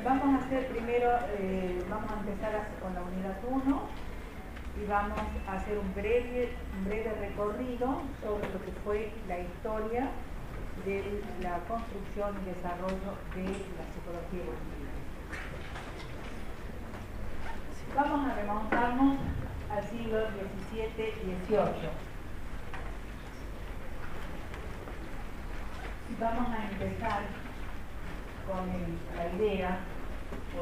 Vamos a hacer primero, vamos a empezar con la unidad 1 y vamos a hacer un breve recorrido sobre lo que fue la historia de la construcción y desarrollo de la psicología evolutiva. Vamos a remontarnos al siglo XVII-XVIII. Vamos a empezar con la idea, o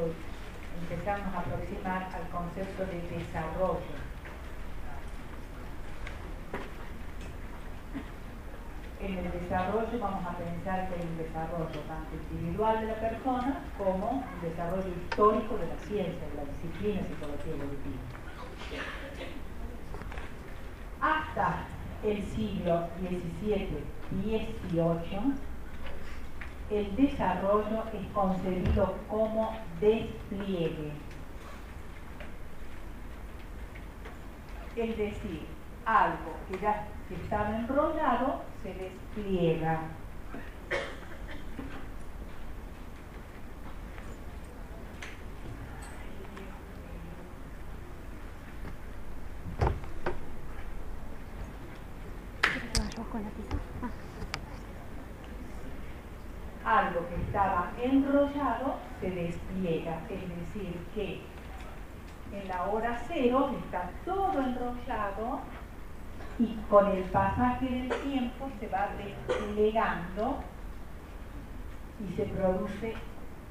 empezamos a aproximar al concepto de desarrollo. En el desarrollo vamos a pensar que hay un desarrollo tanto individual de la persona como un desarrollo histórico de la ciencia, de la disciplina de psicología evolutiva. Hasta el siglo XVII-XVIII, el desarrollo es concebido como despliegue. Es decir, algo que ya estaba enrollado se despliega. Algo que estaba enrollado se despliega, es decir, que en la hora cero está todo enrollado y con el pasaje del tiempo se va desplegando y se produce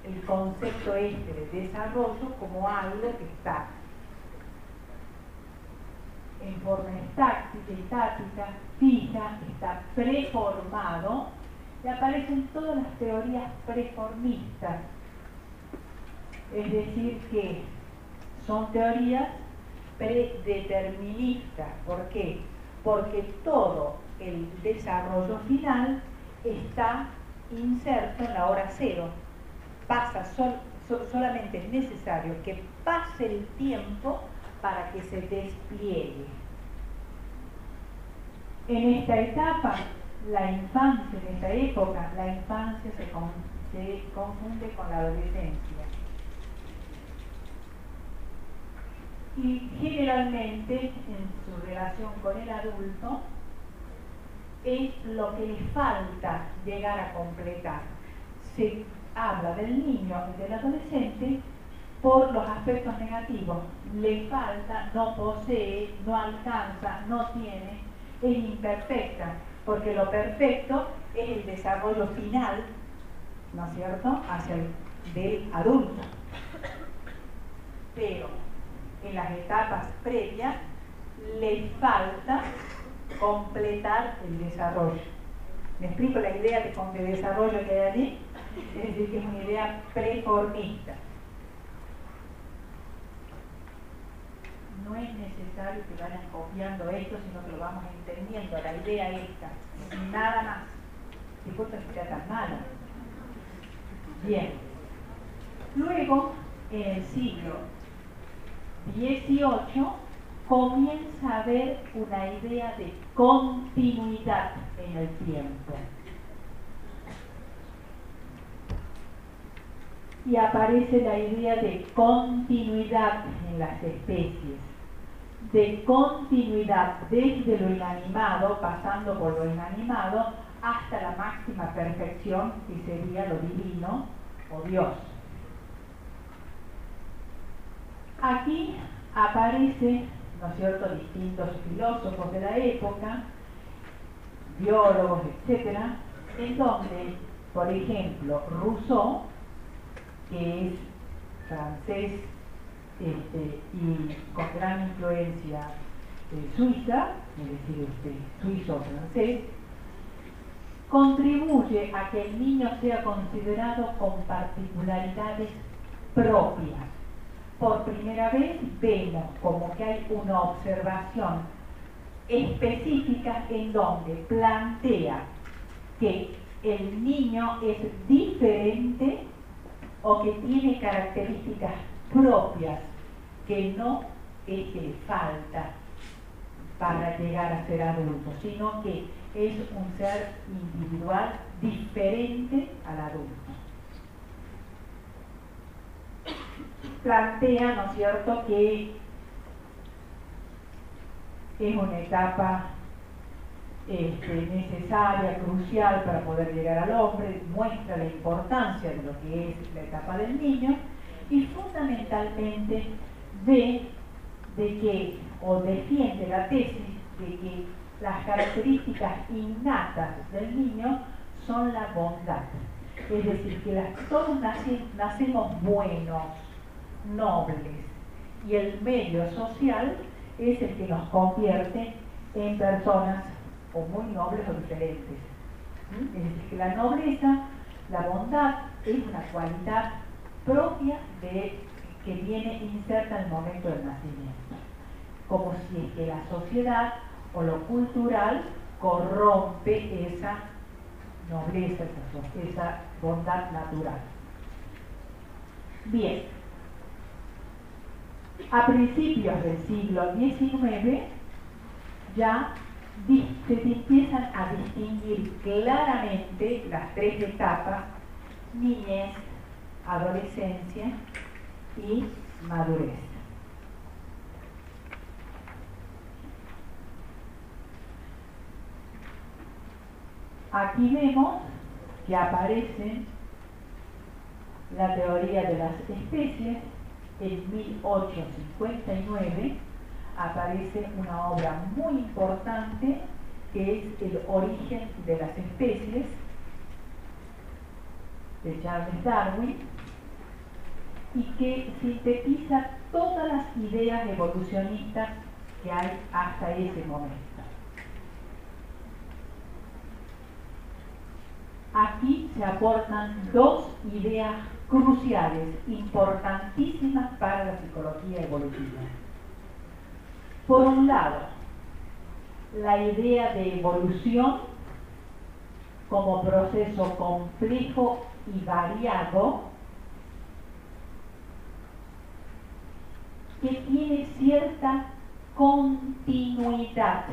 el concepto este de desarrollo como algo que está en forma estática, fija, está preformado. Y aparecen todas las teorías preformistas, es decir, que son teorías predeterministas. ¿Por qué? Porque todo el desarrollo final está inserto en la hora cero. Solamente es necesario que pase el tiempo para que se despliegue. En esta etapa, la infancia, en esta época, la infancia se confunde con la adolescencia. Y generalmente, en su relación con el adulto, es lo que le falta llegar a completar. Se habla del niño y del adolescente por los aspectos negativos. Le falta, no posee, no alcanza, no tiene, es imperfecta. Porque lo perfecto es el desarrollo final, ¿no es cierto?, hacia el del adulto. Pero en las etapas previas le falta completar el desarrollo. ¿Me explico la idea de desarrollo que hay allí? Es decir, que es una idea preformista. No es necesario que vayan copiando esto, sino que lo vamos entendiendo, la idea esta, nada más. Disculpen que sea tan malo. Bien. Luego, en el siglo XVIII, comienza a haber una idea de continuidad en el tiempo. Y aparece la idea de continuidad en las especies, de continuidad desde lo inanimado, pasando por lo inanimado, hasta la máxima perfección, que sería lo divino o Dios. Aquí aparecen, ¿no es cierto?, distintos filósofos de la época, biólogos, etc., en donde, por ejemplo, Rousseau, que es francés y con gran influencia suiza, es decir, suizo-francés, contribuye a que el niño sea considerado con particularidades propias. Por primera vez vemos como que hay una observación específica en donde plantea que el niño es diferente o que tiene características propias que no es que le falta para llegar a ser adulto, sino que es un ser individual diferente al adulto. plantea, ¿no es cierto?, que es una etapa necesaria, crucial para poder llegar al hombre, muestra la importancia de lo que es la etapa del niño y fundamentalmente ve de que, o defiende la tesis de que las características innatas del niño son la bondad. Es decir, que todos nacemos buenos, nobles, y el medio social es el que nos convierte en personas o muy nobles o diferentes. Es decir, que la nobleza, la bondad, es una cualidad propia que viene inserta en el momento del nacimiento. Como si es que la sociedad o lo cultural corrompe esa nobleza, esa bondad natural. Bien, a principios del siglo XIX ya se empiezan a distinguir claramente las tres etapas: niñez, adolescencia y madurez. Aquí vemos que aparece la teoría de las especies. En 1859 aparece una obra muy importante que es El origen de las especies, de Charles Darwin, y que sintetiza todas las ideas evolucionistas que hay hasta ese momento. Aquí se aportan dos ideas cruciales, importantísimas para la psicología evolutiva. Por un lado, la idea de evolución como proceso complejo y variado que tiene cierta continuidad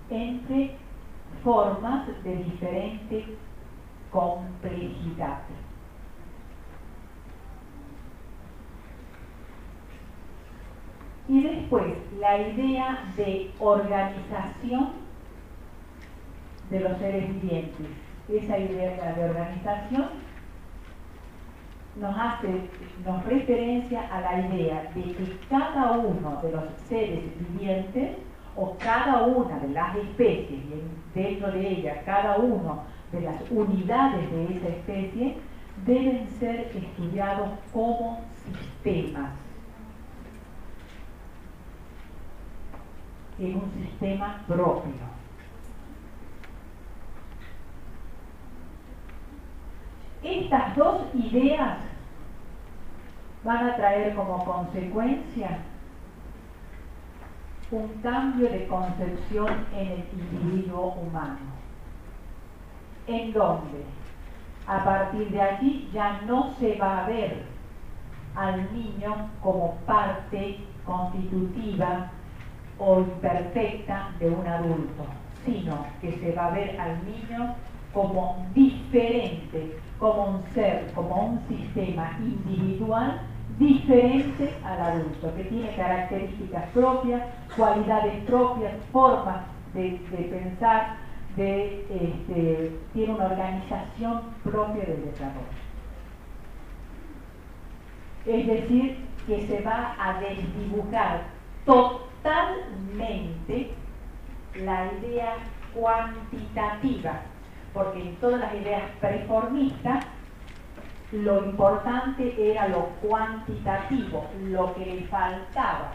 entre formas de diferente complejidad. Y después, la idea de organización de los seres vivientes. Esa idea de organización nos referencia a la idea de que cada uno de los seres vivientes o cada una de las especies, y dentro de ellas cada una de las unidades de esa especie, deben ser estudiados como sistemas, en un sistema propio. Estas dos ideas van a traer como consecuencia un cambio de concepción en el individuo humano, en donde a partir de allí ya no se va a ver al niño como parte constitutiva o imperfecta de un adulto, sino que se va a ver al niño como diferente, como un ser, como un sistema individual diferente al adulto, que tiene características propias, cualidades propias, formas de pensar, tiene una organización propia del desarrollo. Es decir, que se va a desdibujar totalmente la idea cuantitativa, porque en todas las ideas preformistas lo importante era lo cuantitativo, lo que le faltaba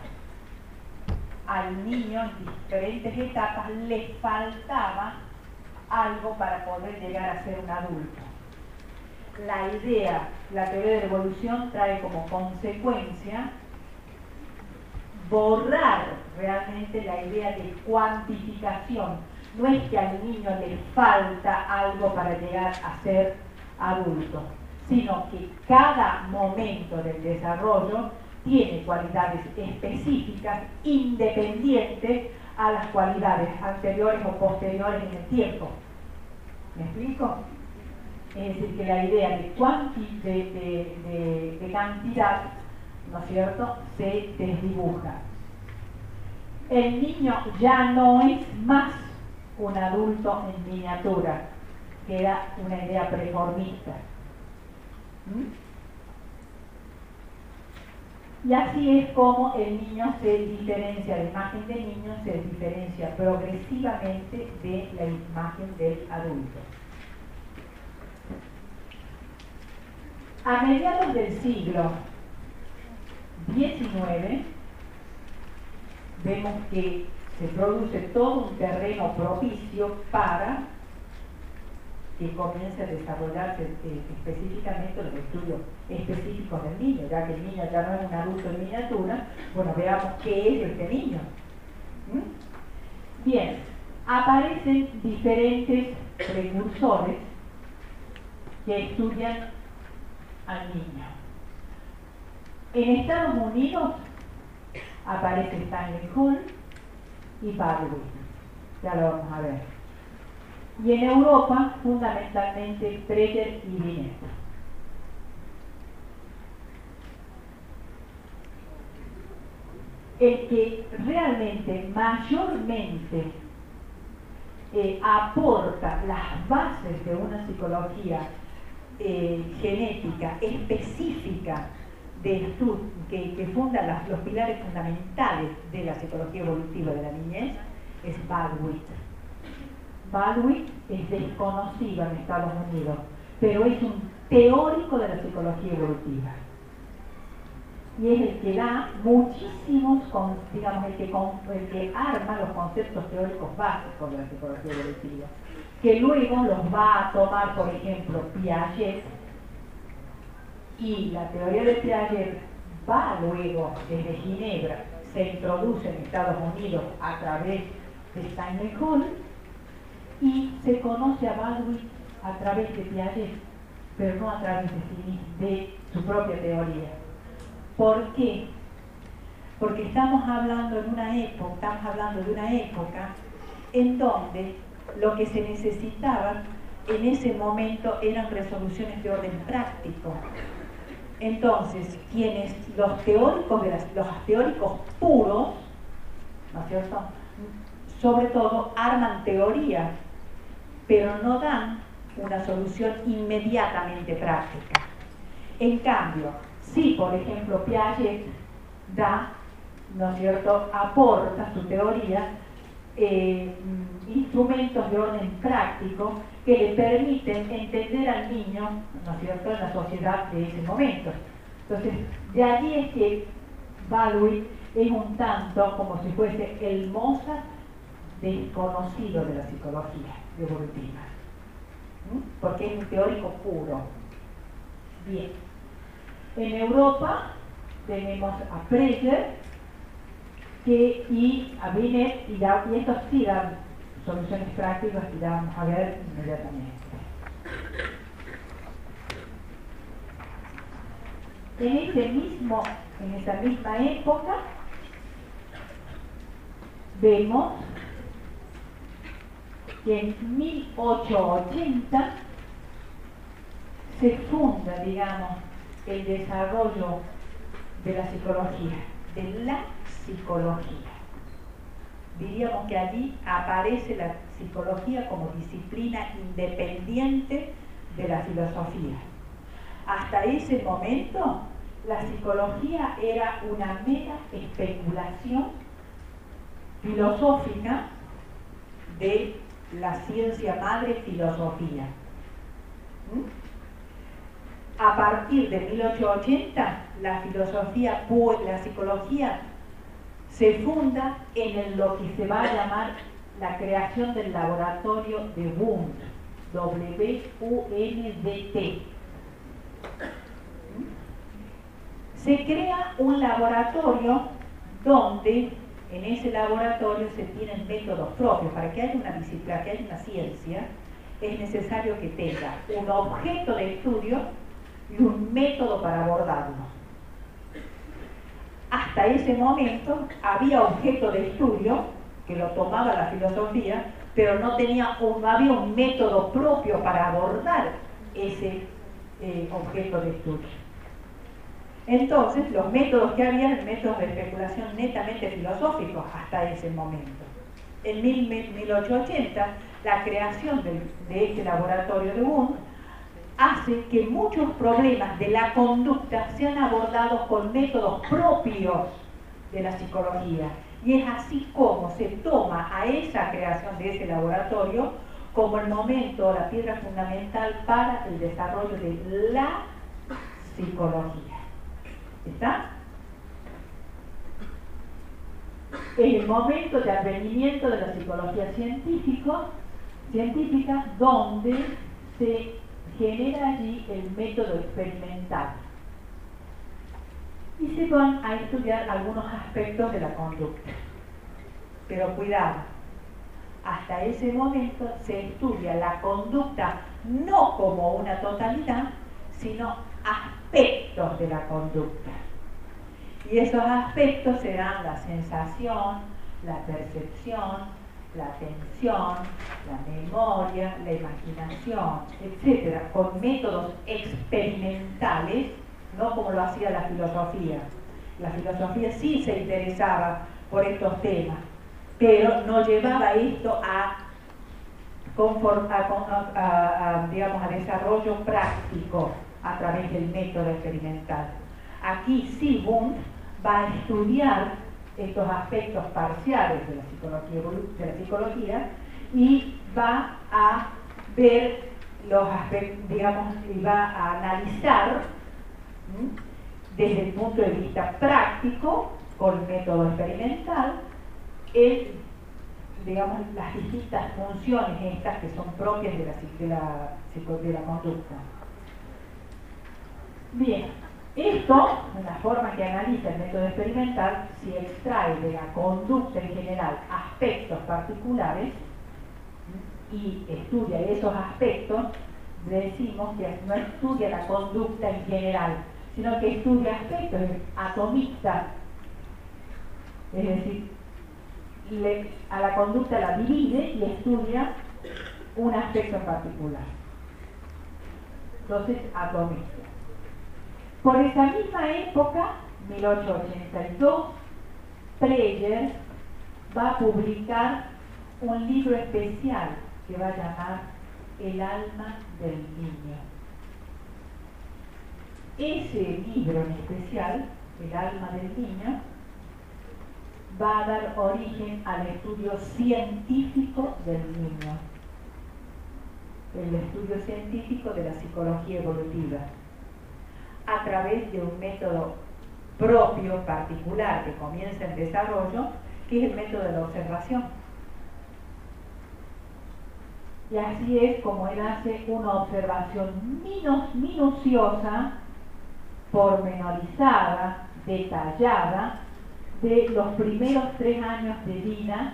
al niño en diferentes etapas, le faltaba algo para poder llegar a ser un adulto. La teoría de la evolución trae como consecuencia borrar realmente la idea de cuantificación. No es que al niño le falta algo para llegar a ser adulto, sino que cada momento del desarrollo tiene cualidades específicas independientes a las cualidades anteriores o posteriores en el tiempo. ¿Me explico? Es decir, que la idea de cantidad, ¿no es cierto?, se desdibuja. El niño ya no es más un adulto en miniatura, que era una idea preformista. Y así es como el niño se diferencia, la imagen del niño se diferencia progresivamente de la imagen del adulto. A mediados del siglo XIX, vemos que se produce todo un terreno propicio para que comience a desarrollarse específicamente los estudios específicos del niño, ya que el niño ya no es un adulto en miniatura. Bueno, veamos qué es este niño. Bien, aparecen diferentes precursores que estudian al niño. En Estados Unidos aparece Stanley Hall y Baldwin, ya lo vamos a ver. Y en Europa, fundamentalmente, Preller y Binet. El que realmente, mayormente, aporta las bases de una psicología genética específica que funda los pilares fundamentales de la psicología evolutiva de la niñez es Baldwin. Baldwin es desconocido en Estados Unidos, pero es un teórico de la psicología evolutiva. Y es el que da muchísimos, digamos, el que arma los conceptos teóricos básicos de la psicología evolutiva, que luego los va a tomar, por ejemplo, Piaget, y la teoría de Piaget va luego desde Ginebra, se introduce en Estados Unidos a través de Stanley Hall, y se conoce a Baldwin a través de Piaget, pero no a través de su propia teoría. ¿Por qué? Porque estamos hablando de una época en donde lo que se necesitaba en ese momento eran resoluciones de orden práctico. Entonces, los teóricos puros, ¿no es cierto?, sobre todo arman teoría, pero no dan una solución inmediatamente práctica. En cambio, si por ejemplo Piaget da, ¿no es cierto?, aporta su teoría instrumentos de orden práctico que le permiten entender al niño, ¿no es cierto?, en la sociedad de ese momento. Entonces, de allí es que Baldwin es un tanto como si fuese el Mozart desconocido de la psicología evolutiva, porque es un teórico puro. Bien, en Europa tenemos a Preller y a Binet, y estos sí dan soluciones prácticas que ya vamos a ver inmediatamente. En esa misma época vemos que en 1880 se funda, digamos, el desarrollo de la psicología, Diríamos que allí aparece la psicología como disciplina independiente de la filosofía. Hasta ese momento, la psicología era una mera especulación filosófica de la ciencia madre filosofía. A partir de 1880, la psicología se funda en lo que se va a llamar la creación del laboratorio de Wundt, W-U-N-D-T. Se crea un laboratorio donde en ese laboratorio se tienen métodos propios. Para que haya una disciplina, que haya una ciencia, es necesario que tenga un objeto de estudio y un método para abordarlo. Hasta ese momento había objeto de estudio que lo tomaba la filosofía, pero no había un método propio para abordar ese objeto de estudio. Entonces, los métodos que había eran métodos de especulación netamente filosóficos hasta ese momento. En 1880, la creación de este laboratorio de Wundt hace que muchos problemas de la conducta sean abordados con métodos propios de la psicología. Y es así como se toma a esa creación de ese laboratorio como el momento, la piedra fundamental para el desarrollo de la psicología. ¿Está? Es el momento de advenimiento de la psicología científica donde se genera allí el método experimental. Y se van a estudiar algunos aspectos de la conducta. Pero cuidado, hasta ese momento se estudia la conducta no como una totalidad, sino aspectos de la conducta. Y esos aspectos serán la sensación, la percepción, la atención, la memoria, la imaginación, etc., con métodos experimentales, no como lo hacía la filosofía. La filosofía sí se interesaba por estos temas, pero no llevaba esto a desarrollo práctico a través del método experimental. Aquí sí Wundt va a estudiar estos aspectos parciales de la psicología y va a ver los aspectos, y va a analizar desde el punto de vista práctico, con método experimental, las distintas funciones estas que son propias de la conducta. Bien, esto, en la forma que analiza el método experimental, si extrae de la conducta en general aspectos particulares y estudia esos aspectos, decimos que no estudia la conducta en general, sino que estudia aspectos atomistas, es decir, a la conducta la divide y estudia un aspecto en particular. Entonces, atomista. Por esa misma época, 1882, Preyer va a publicar un libro especial que va a llamar El alma del niño. Ese libro en especial, El alma del niño, va a dar origen al estudio científico del niño, el estudio científico de la psicología evolutiva, a través de un método propio, particular, que comienza en desarrollo, que es el método de la observación. Y así es como él hace una observación minuciosa, pormenorizada, detallada, de los primeros 3 años de vida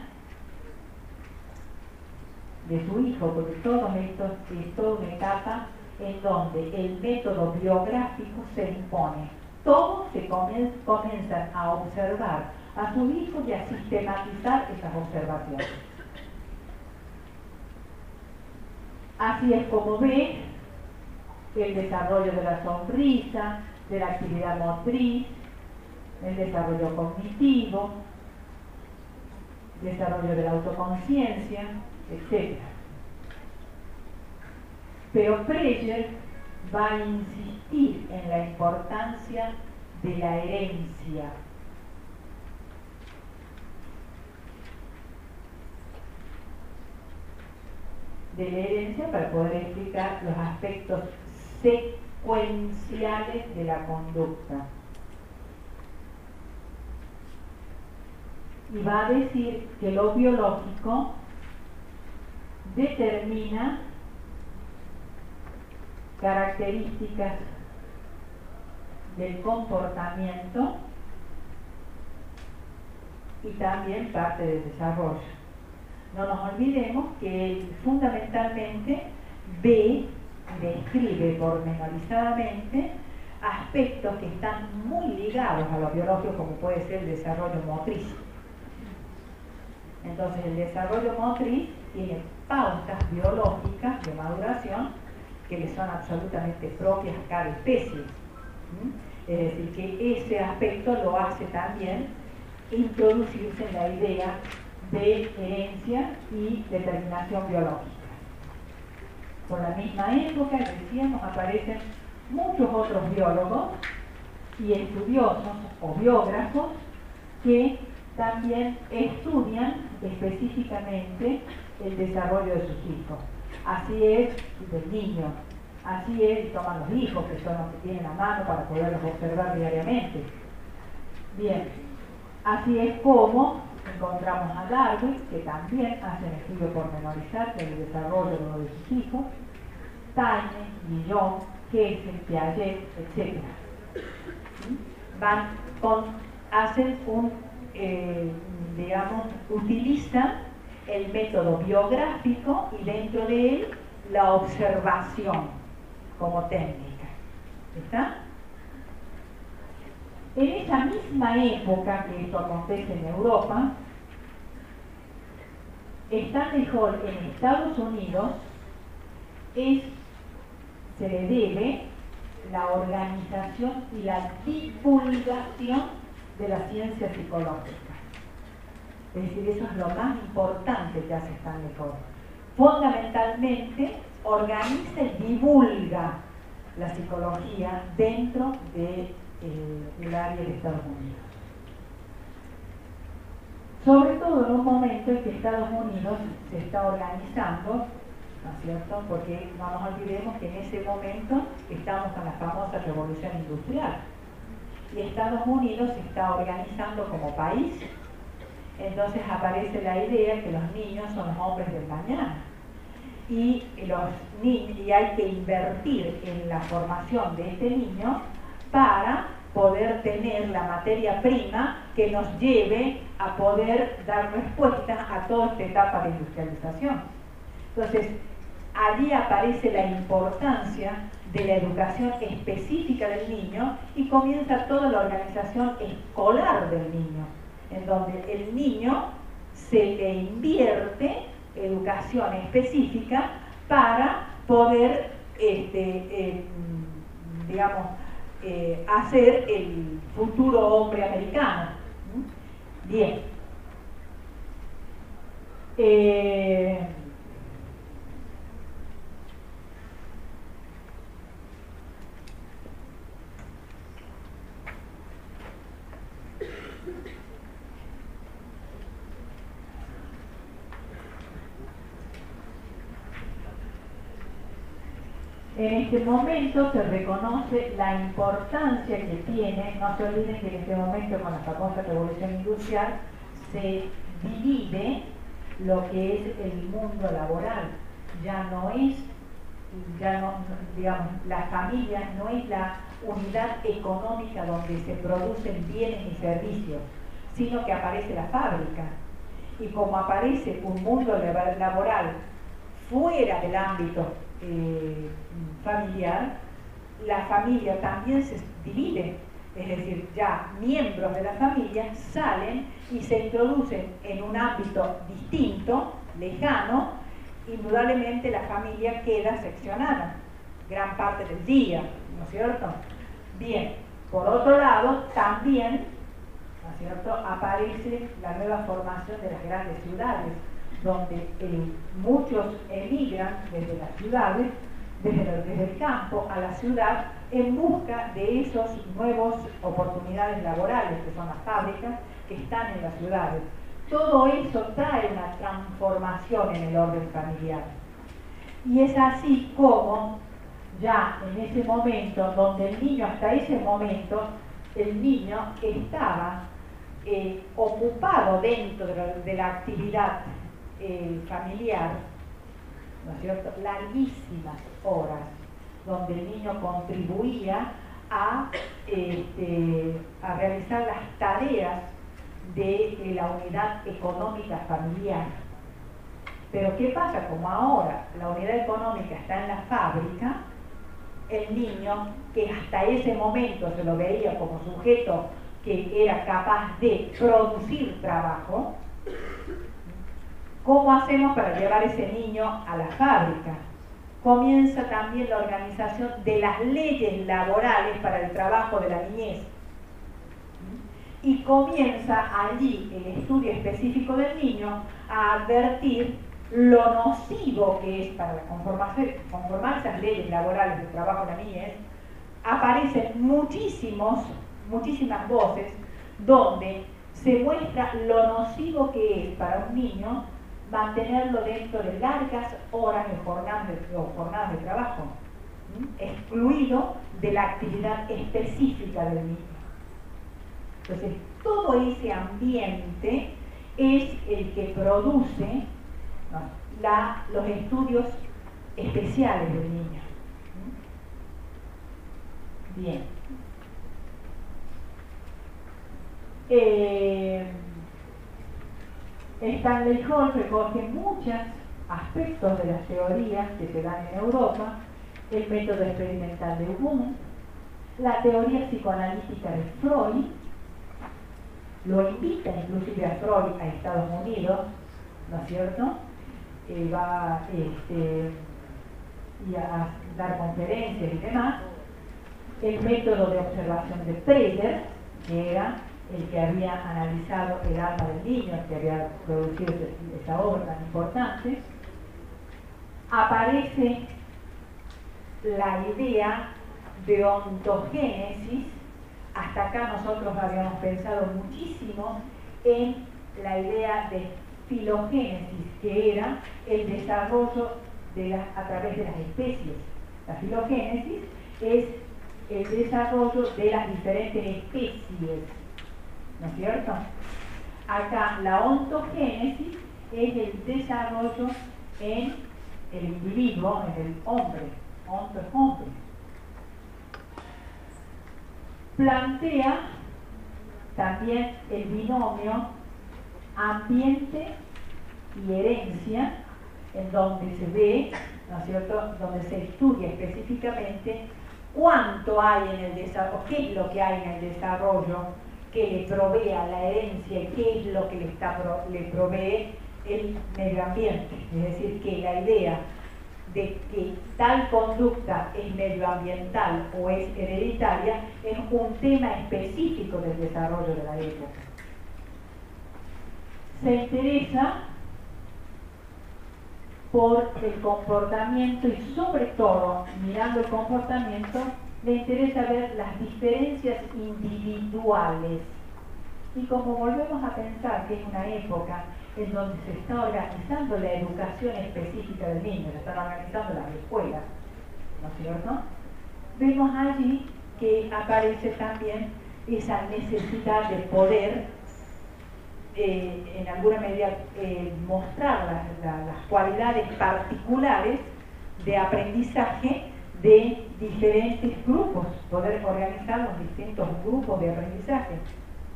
de su hijo, porque todo esto es toda una etapa en donde el método biográfico se impone. Todos se comienzan a observar a su hijo y a sistematizar esas observaciones. Así es como ve el desarrollo de la sonrisa, de la actividad motriz, el desarrollo cognitivo, desarrollo de la autoconciencia, etc. Pero Preyer va a insistir en la importancia de la herencia. De la herencia para poder explicar los aspectos secuenciales de la conducta. Y va a decir que lo biológico determina características del comportamiento y también parte del desarrollo. No nos olvidemos que él fundamentalmente ve, describe pormenorizadamente aspectos que están muy ligados a lo biológico, como puede ser el desarrollo motriz. Entonces el desarrollo motriz tiene pautas biológicas de maduración que le son absolutamente propias a cada especie. Es decir, que ese aspecto lo hace también introducirse en la idea de herencia y determinación biológica. Por la misma época, decíamos, aparecen muchos otros biólogos y estudiosos o biógrafos que también estudian específicamente el desarrollo de sus hijos. Así es del niño, así es y toman los hijos, que son los que tienen a mano para poderlos observar diariamente. Bien, así es como encontramos a Darwin, que también hace un estudio pormenorizado del desarrollo de sus hijos, Taine, Guillaume, Kessel, Piaget, etc. Hacen un, utilizan el método biográfico y dentro de él la observación como técnica. ¿Está? En esa misma época que esto acontece en Europa, Stanley Hall en Estados Unidos se le debe la organización y la divulgación de la ciencia psicológica. Es decir, eso es lo más importante que hace Stanley Hall. Fundamentalmente, organiza y divulga la psicología dentro del área de Estados Unidos. Sobre todo en un momento en que Estados Unidos se está organizando, ¿no es cierto? Porque no nos olvidemos que en ese momento estamos con la famosa revolución industrial y Estados Unidos se está organizando como país. Entonces aparece la idea que los niños son los hombres del mañana y hay que invertir en la formación de este niño para poder tener la materia prima que nos lleve a poder dar respuesta a toda esta etapa de industrialización. Entonces, allí aparece la importancia de la educación específica del niño y comienza toda la organización escolar del niño, en donde el niño se le invierte educación específica para poder, hacer el futuro hombre americano. Bien. En este momento se reconoce la importancia que tiene, no se olviden que en este momento con la famosa revolución industrial se divide lo que es el mundo laboral, la familia no es la unidad económica donde se producen bienes y servicios, sino que aparece la fábrica. Y como aparece un mundo laboral fuera del ámbito familiar, la familia también se divide, es decir, ya miembros de la familia salen y se introducen en un ámbito distinto, lejano, indudablemente la familia queda seccionada gran parte del día, ¿no es cierto? Bien, por otro lado, también, ¿no es cierto?, aparece la nueva formación de las grandes ciudades, donde muchos emigran desde las ciudades, desde el campo a la ciudad, en busca de esas nuevas oportunidades laborales, que son las fábricas, que están en las ciudades. Todo eso trae una transformación en el orden familiar. Y es así como, ya en ese momento, donde el niño, hasta ese momento, el niño estaba ocupado dentro de la actividad familiar, ¿no es cierto?, larguísimas horas, donde el niño contribuía a realizar las tareas de la unidad económica familiar. Pero ¿qué pasa? Como ahora la unidad económica está en la fábrica, el niño, que hasta ese momento se lo veía como sujeto que era capaz de producir trabajo, ¿cómo hacemos para llevar ese niño a la fábrica? comienza también la organización de las leyes laborales para el trabajo de la niñez. Y comienza allí el estudio específico del niño a advertir lo nocivo que es para conformarse a las leyes laborales del trabajo de la niñez. Aparecen muchísimas voces donde se muestra lo nocivo que es para un niño mantenerlo dentro de largas horas de jornadas de trabajo, excluido de la actividad específica del niño. Entonces, todo ese ambiente es el que produce los estudios especiales del niño. Bien. Stanley Hall recoge muchos aspectos de las teorías que se dan en Europa, el método experimental de Wundt, la teoría psicoanalítica de Freud, lo invita inclusive a Freud a Estados Unidos, ¿no es cierto? Va y a dar conferencias y demás. El método de observación de Prager, que era el que había analizado el alma del niño, que había producido esa obra tan importante. Aparece la idea de ontogénesis. Hasta acá nosotros habíamos pensado muchísimo en la idea de filogénesis, que era el desarrollo a través de las especies. La filogénesis es el desarrollo de las diferentes especies, ¿no es cierto? Acá la ontogénesis es el desarrollo en el individuo, en el hombre. Onto es hombre. Plantea también el binomio ambiente y herencia, en donde se ve, ¿no es cierto?, donde se estudia específicamente cuánto hay en el desarrollo, qué es lo que hay en el desarrollo que le provee a la herencia y qué es lo que le provee el medio ambiente. Es decir, que la idea de que tal conducta es medioambiental o es hereditaria es un tema específico del desarrollo de la época. Se interesa por el comportamiento y sobre todo, mirando el comportamiento, le interesa ver las diferencias individuales. Y como volvemos a pensar que es una época en donde se está organizando la educación específica del niño, se están organizando las escuelas, ¿no es cierto?, vemos allí que aparece también esa necesidad de poder en alguna medida mostrar las cualidades particulares de aprendizaje de diferentes grupos, poder organizar los distintos grupos de aprendizaje.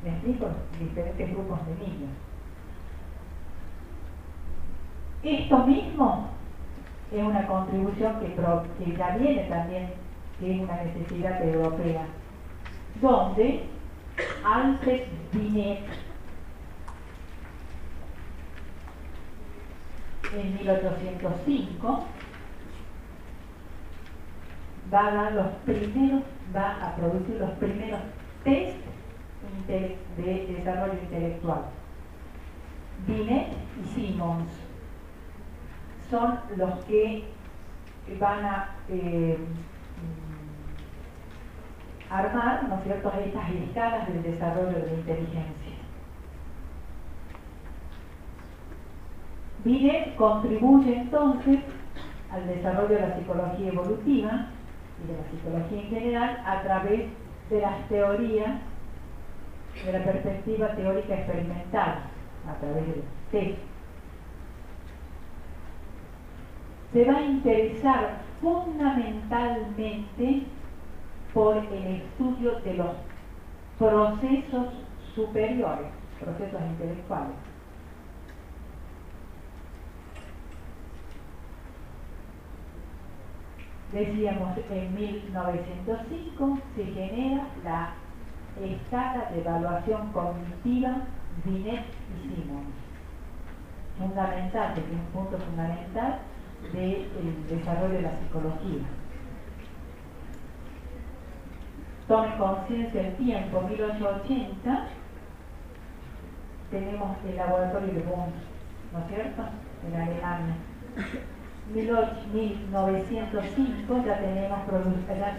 ¿Me explico? Diferentes grupos de niños. Esto mismo es una contribución que ya viene también, que es una necesidad europea, donde Alfred Binet en 1805 va a producir los primeros test de desarrollo intelectual. Binet y Simons son los que van a armar, ¿no es cierto?, estas escalas del desarrollo de la inteligencia. Binet contribuye entonces al desarrollo de la psicología evolutiva y de la psicología en general a través de las teorías, de la perspectiva teórica experimental, a través del test. Se va a interesar fundamentalmente por el estudio de los procesos superiores, procesos intelectuales. Decíamos, en 1905 se genera la escala de evaluación cognitiva Binet y Simons. Fundamental, que es un punto fundamental, del desarrollo de la psicología. Tome conciencia del tiempo, 1880, tenemos el laboratorio de Bonn, ¿no es cierto?, en Alemania. 1905 ya se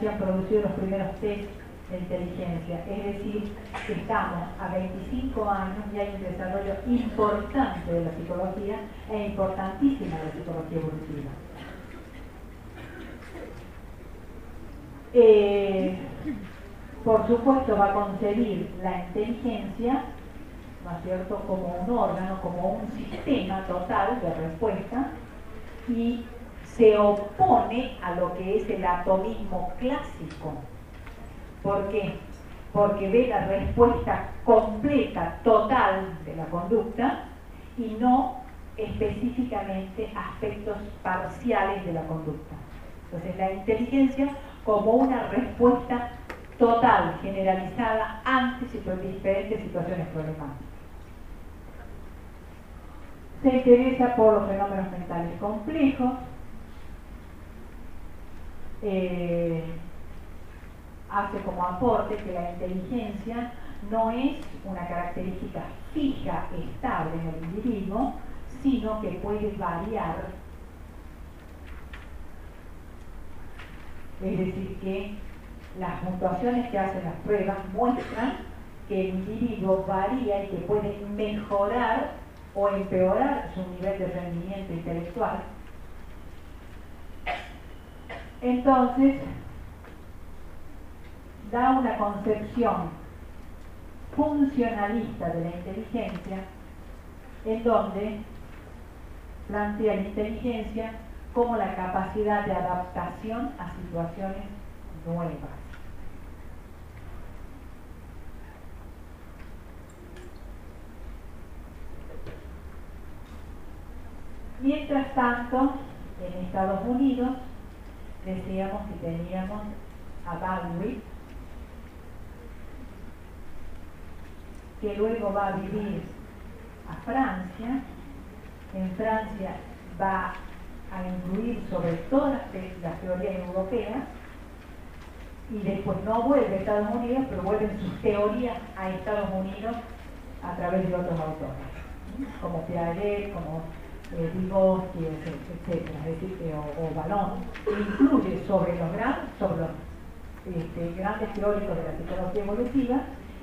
han producido los primeros test de inteligencia, es decir, que estamos a 25 años y hay un desarrollo importante de la psicología e importantísima de la psicología evolutiva. Por supuesto va a concebir la inteligencia, ¿no es cierto?, como un órgano, como un sistema total de respuesta, y se opone a lo que es el atomismo clásico. ¿Por qué? Porque ve la respuesta completa, total de la conducta y no específicamente aspectos parciales de la conducta. Entonces la inteligencia como una respuesta total, generalizada ante diferentes situaciones problemáticas. Se interesa por los fenómenos mentales complejos, hace como aporte que la inteligencia no es una característica fija, estable en el individuo, sino que puede variar. Es decir, que las puntuaciones que hacen las pruebas muestran que el individuo varía y que puede mejorar o empeorar su nivel de rendimiento intelectual. Entonces, da una concepción funcionalista de la inteligencia, en donde plantea la inteligencia como la capacidad de adaptación a situaciones nuevas. Mientras tanto, en Estados Unidos, decíamos que teníamos a Baldwin, que luego va a vivir a Francia. En Francia va a influir sobre todas las teorías europeas y después no vuelve a Estados Unidos, pero vuelven sus teorías a Estados Unidos a través de otros autores, como Piaget, como Vygotsky, etc. Es decir, o Vallon, que influye sobre los grandes teóricos de la psicología evolutiva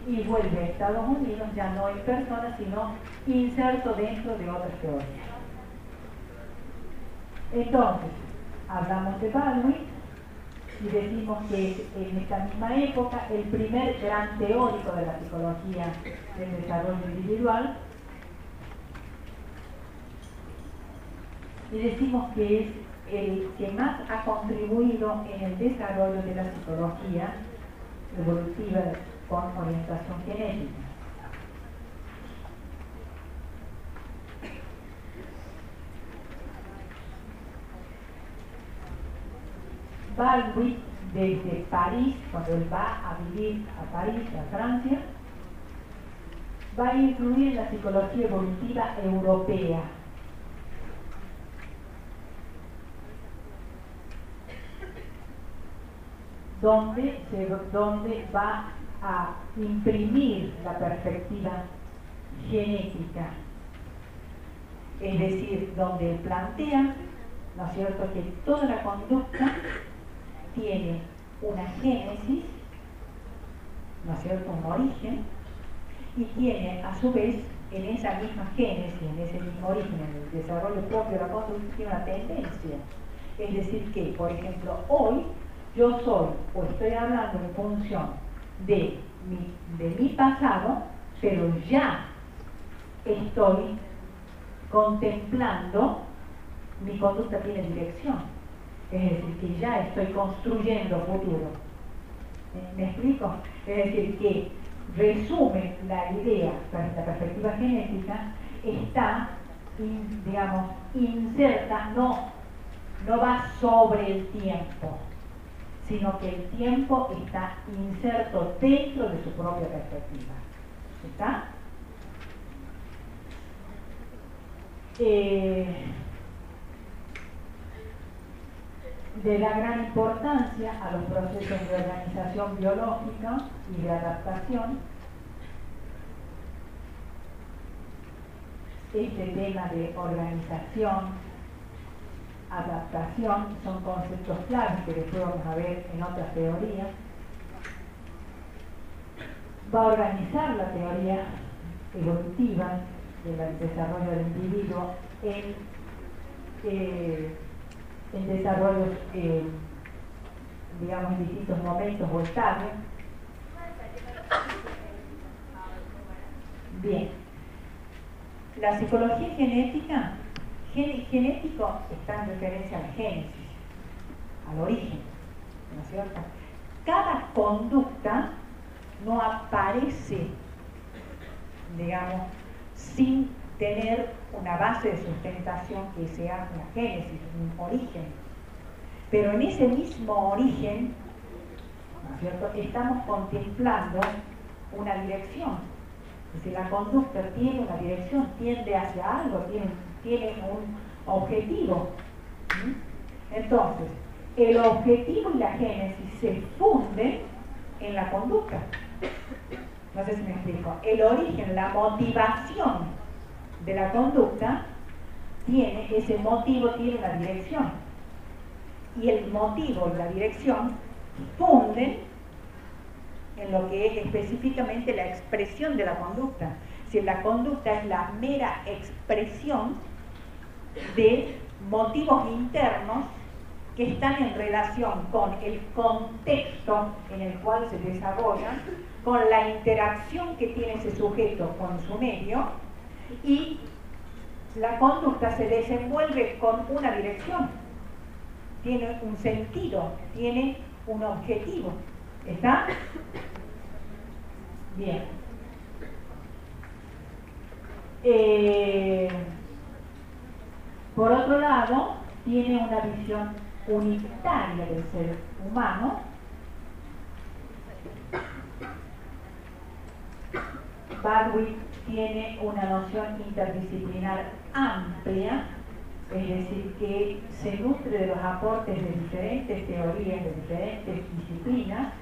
y vuelve a Estados Unidos ya no en persona, sino inserto dentro de otras teorías. Entonces, hablamos de Baldwin y decimos que en esta misma época el primer gran teórico de la psicología del desarrollo individual, y decimos que es el que más ha contribuido en el desarrollo de la psicología evolutiva con orientación genética. Baldwin, desde París, cuando él va a vivir a París, a Francia, va a influir en la psicología evolutiva europea. Donde va a imprimir la perspectiva genética, es decir, donde plantea, ¿no es cierto?, que toda la conducta tiene una génesis, ¿no es cierto?, un origen, y tiene a su vez en esa misma génesis, en ese mismo origen, en el desarrollo propio de la conducta, tiene una tendencia. Es decir que, por ejemplo, hoy yo soy o estoy hablando en función de mi pasado, pero ya estoy contemplando, mi conducta tiene dirección. Es decir, que ya estoy construyendo futuro. ¿Me explico? Es decir, que resume la idea, la perspectiva genética, está, digamos, inserta, no va sobre el tiempo, sino que el tiempo está inserto dentro de su propia perspectiva. ¿Está? le da gran importancia a los procesos de organización biológica y de adaptación. Este tema de organización, adaptación, son conceptos claves que después vamos a ver en otras teorías. Va a organizar la teoría evolutiva del desarrollo del individuo en desarrollos, digamos, en distintos momentos o estadios. Bien. La psicología genética, genético está en referencia a la génesis, al origen, ¿no es cierto? Cada conducta no aparece, digamos, sin tener una base de sustentación que sea una génesis, un origen. Pero en ese mismo origen, ¿no es cierto?, estamos contemplando una dirección. Es decir, la conducta tiene una dirección, tiende hacia algo, tiene un objetivo. Entonces, el objetivo y la génesis se funden en la conducta. No sé si me explico. El origen, la motivación de la conducta, ese motivo tiene una dirección. Y el motivo y la dirección funden en lo que es específicamente la expresión de la conducta. Si la conducta es la mera expresión de motivos internos que están en relación con el contexto en el cual se desarrollan, con la interacción que tiene ese sujeto con su medio, y la conducta se desenvuelve con una dirección, tiene un sentido, tiene un objetivo. ¿Está? Bien. Por otro lado, tiene una visión unitaria del ser humano. Baldwin tiene una noción interdisciplinar amplia, es decir, que se nutre de los aportes de diferentes teorías, de diferentes disciplinas,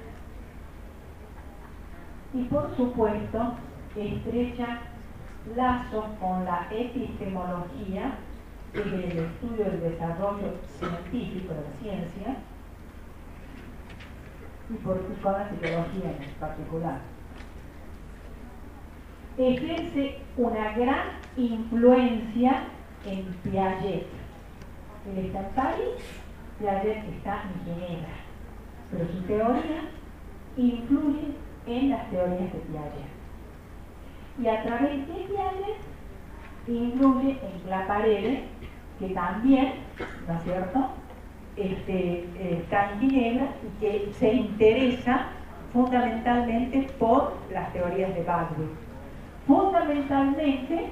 y por supuesto estrecha lazos con la epistemología, que es el estudio del desarrollo científico de la ciencia, y con la psicología en particular. Ejerce una gran influencia en Piaget. Él está en París, Piaget está en Ginebra, pero su teoría influye en las teorías de Piaget. Y a través de Piaget influye en Claparede, que también, ¿no es cierto?, está en Ginebra y que se interesa fundamentalmente por las teorías de Baldwin. Fundamentalmente,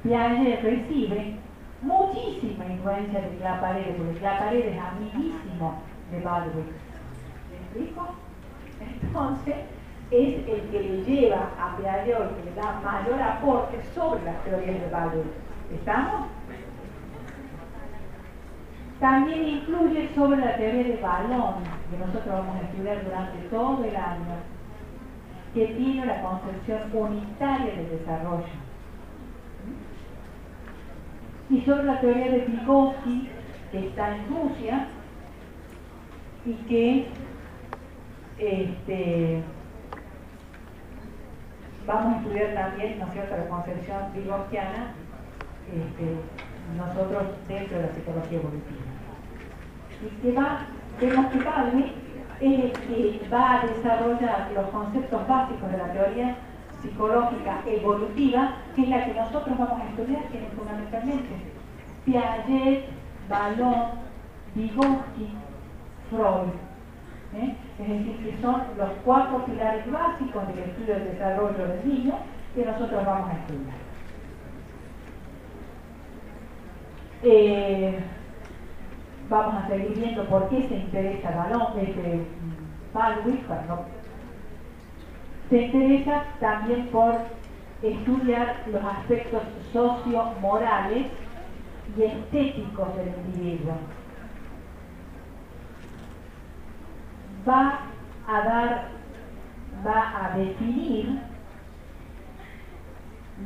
Piaget recibe muchísima influencia de Claparede, porque Claparede es amiguísimo de Baldwin. ¿Me explico? Entonces, es el que le lleva a Piaget, el que le da mayor aporte sobre las teorías de Baldwin. ¿Estamos? También influye sobre la teoría de Vallon, que nosotros vamos a estudiar durante todo el año, que tiene la concepción unitaria del desarrollo. Y sobre la teoría de Vygotsky, que está en Rusia, y que vamos a estudiar también, ¿no es cierto?, la concepción vygotskiana, nosotros dentro de la psicología evolutiva. Y que vemos que Baldwin es el que va a desarrollar los conceptos básicos de la teoría psicológica evolutiva, que es la que nosotros vamos a estudiar, que es fundamentalmente Piaget, Vallon, Vygotsky, Freud. Es decir, que son los 4 pilares básicos del estudio del desarrollo del niño que nosotros vamos a estudiar. Vamos a seguir viendo por qué se interesa Baldwin. Se interesa también por estudiar los aspectos socio-morales y estéticos del individuo. va a definir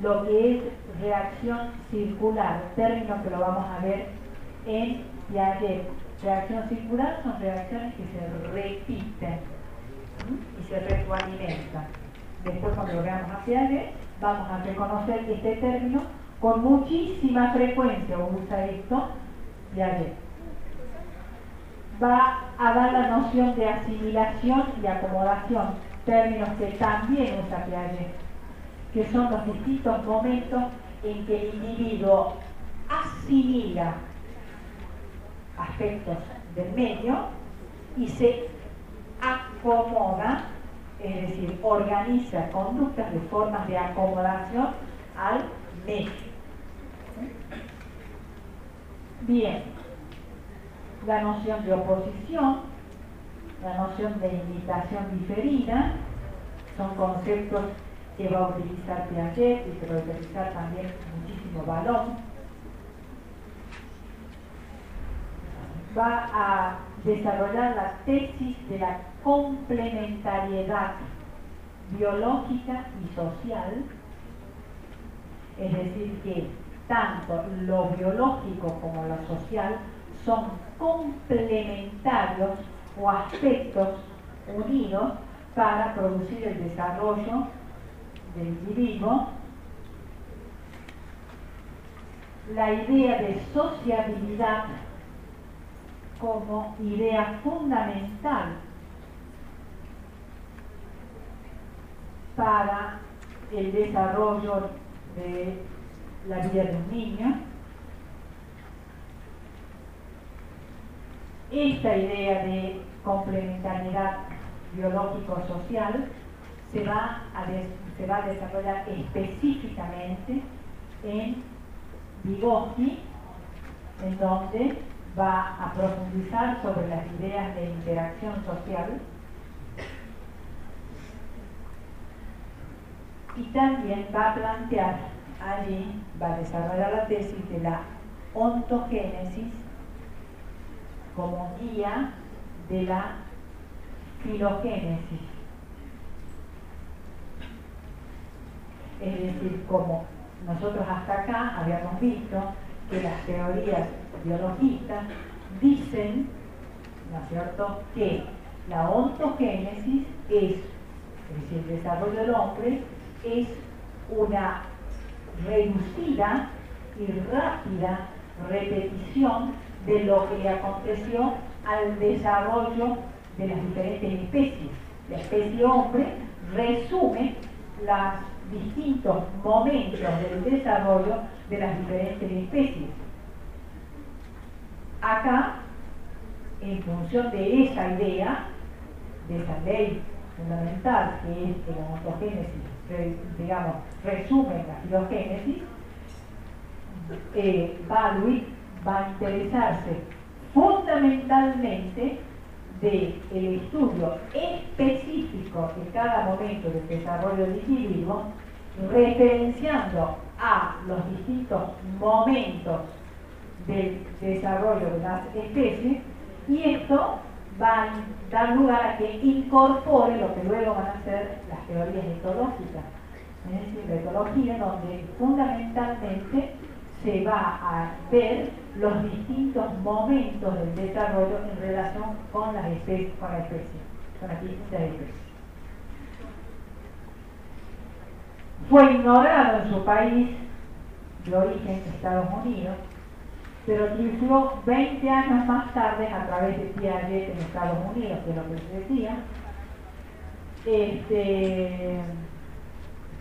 lo que es reacción circular, término que lo vamos a ver en Piaget. Reacción circular son reacciones que se repiten y se retroalimentan. Después, cuando lo veamos a Piaget, vamos a reconocer este término con muchísima frecuencia. Usa esto Piaget. Va a dar la noción de asimilación y acomodación, términos que también usa Piaget, que son los distintos momentos en que el individuo asimila aspectos del medio y se acomoda, es decir, organiza conductas de formas de acomodación al medio. Bien, la noción de oposición, la noción de imitación diferida, son conceptos que va a utilizar Piaget y que va a utilizar también muchísimo Vallon. Va a desarrollar la tesis de la complementariedad biológica y social, es decir, que tanto lo biológico como lo social son complementarios o aspectos unidos para producir el desarrollo del individuo. La idea de sociabilidad como idea fundamental para el desarrollo de la vida de un niño. Esta idea de complementariedad biológico-social se va a desarrollar específicamente en Vygotsky, en donde va a profundizar sobre las ideas de interacción social y también va a plantear allí, va a desarrollar la tesis de la ontogénesis como guía de la filogénesis. Es decir, como nosotros hasta acá habíamos visto que las teorías biologistas dicen, ¿no es cierto?, que la ontogénesis es decir, el desarrollo del hombre es una reducida y rápida repetición de lo que le aconteció al desarrollo de las diferentes especies. La especie hombre resume los distintos momentos del desarrollo de las diferentes especies. Acá, en función de esa idea, de esa ley fundamental que es que la ontogénesis, digamos, resume la filogénesis, va a interesarse fundamentalmente del estudio específico de cada momento del desarrollo del individuo, referenciando a los distintos momentos del desarrollo de las especies, y esto va a dar lugar a que incorpore lo que luego van a ser las teorías etológicas, es decir, la etología, donde fundamentalmente se va a ver los distintos momentos del desarrollo en relación con las especies, con las distintas especies. Fue ignorado en su país de origen, Estados Unidos, pero triunfó 20 años más tarde a través de Piaget en Estados Unidos, que es lo que les decía,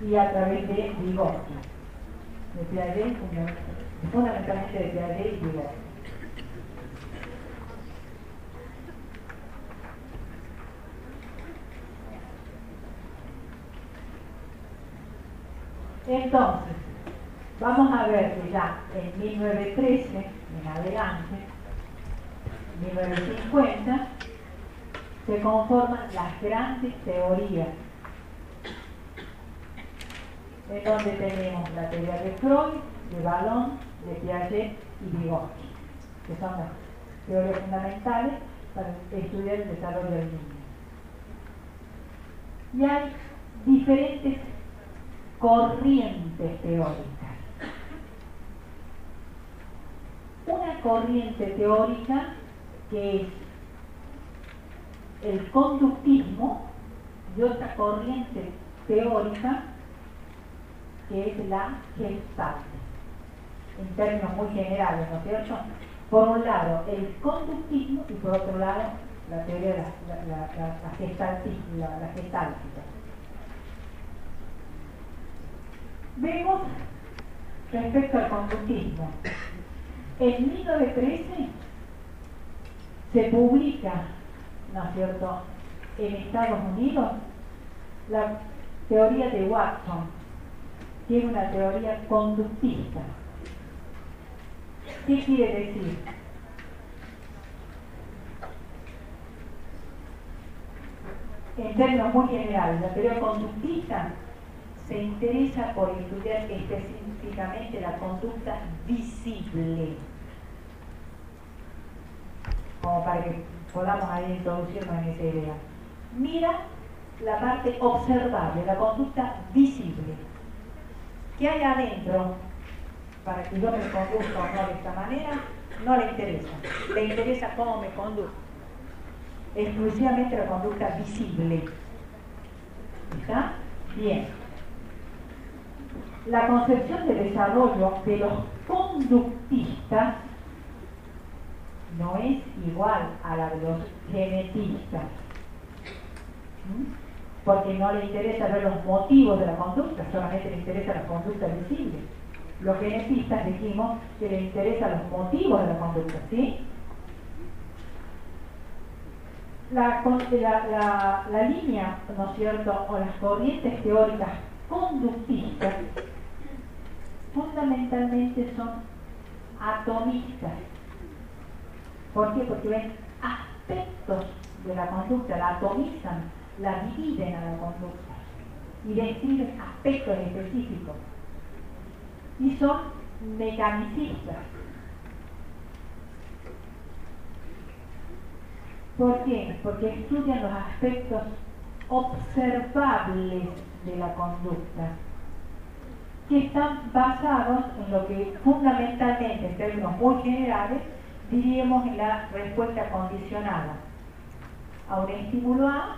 y a través de Vygotsky, de Piaget, fundamentalmente de Piaget y Vygotsky. Entonces, vamos a ver que ya en 1913, en adelante, 1950, se conforman las grandes teorías, en donde tenemos la teoría de Freud, de Vallon, de Piaget y Vygotsky, que son las teorías fundamentales para estudiar el desarrollo del niño. Y hay diferentes corrientes teóricas. Una corriente teórica que es el conductismo y otra corriente teórica que es la Gestalt, en términos muy generales, ¿no es cierto? Por un lado el conductismo y por otro lado la teoría de la gestáltica. Vemos respecto al conductismo. En 1913 se publica, ¿no es cierto?, en Estados Unidos la teoría de Watson, que es una teoría conductista. ¿Qué quiere decir? En términos muy generales, la teoría conductista se interesa por estudiar específicamente la conducta visible, como para que podamos ahí introducirnos en esa idea. Mira la parte observable, la conducta visible. ¿Qué hay adentro? Para que yo me conduzca o no de esta manera, no le interesa. Le interesa cómo me conduzco. Exclusivamente la conducta visible. ¿Está? Bien. La concepción de desarrollo de los conductistas no es igual a la de los genetistas, porque no le interesa ver los motivos de la conducta, solamente le interesa la conducta visible. Los genetistas dijimos que le interesan los motivos de la conducta, ¿sí? La línea, ¿no es cierto?, o las corrientes teóricas conductistas fundamentalmente son atomistas. ¿Por qué? Porque ven aspectos de la conducta, la atomizan, la dividen a la conducta y describen aspectos específicos. Y son mecanicistas. ¿Por qué? Porque estudian los aspectos observables de la conducta, que están basados en lo que fundamentalmente, en términos muy generales, diríamos en la respuesta condicionada. A un estímulo A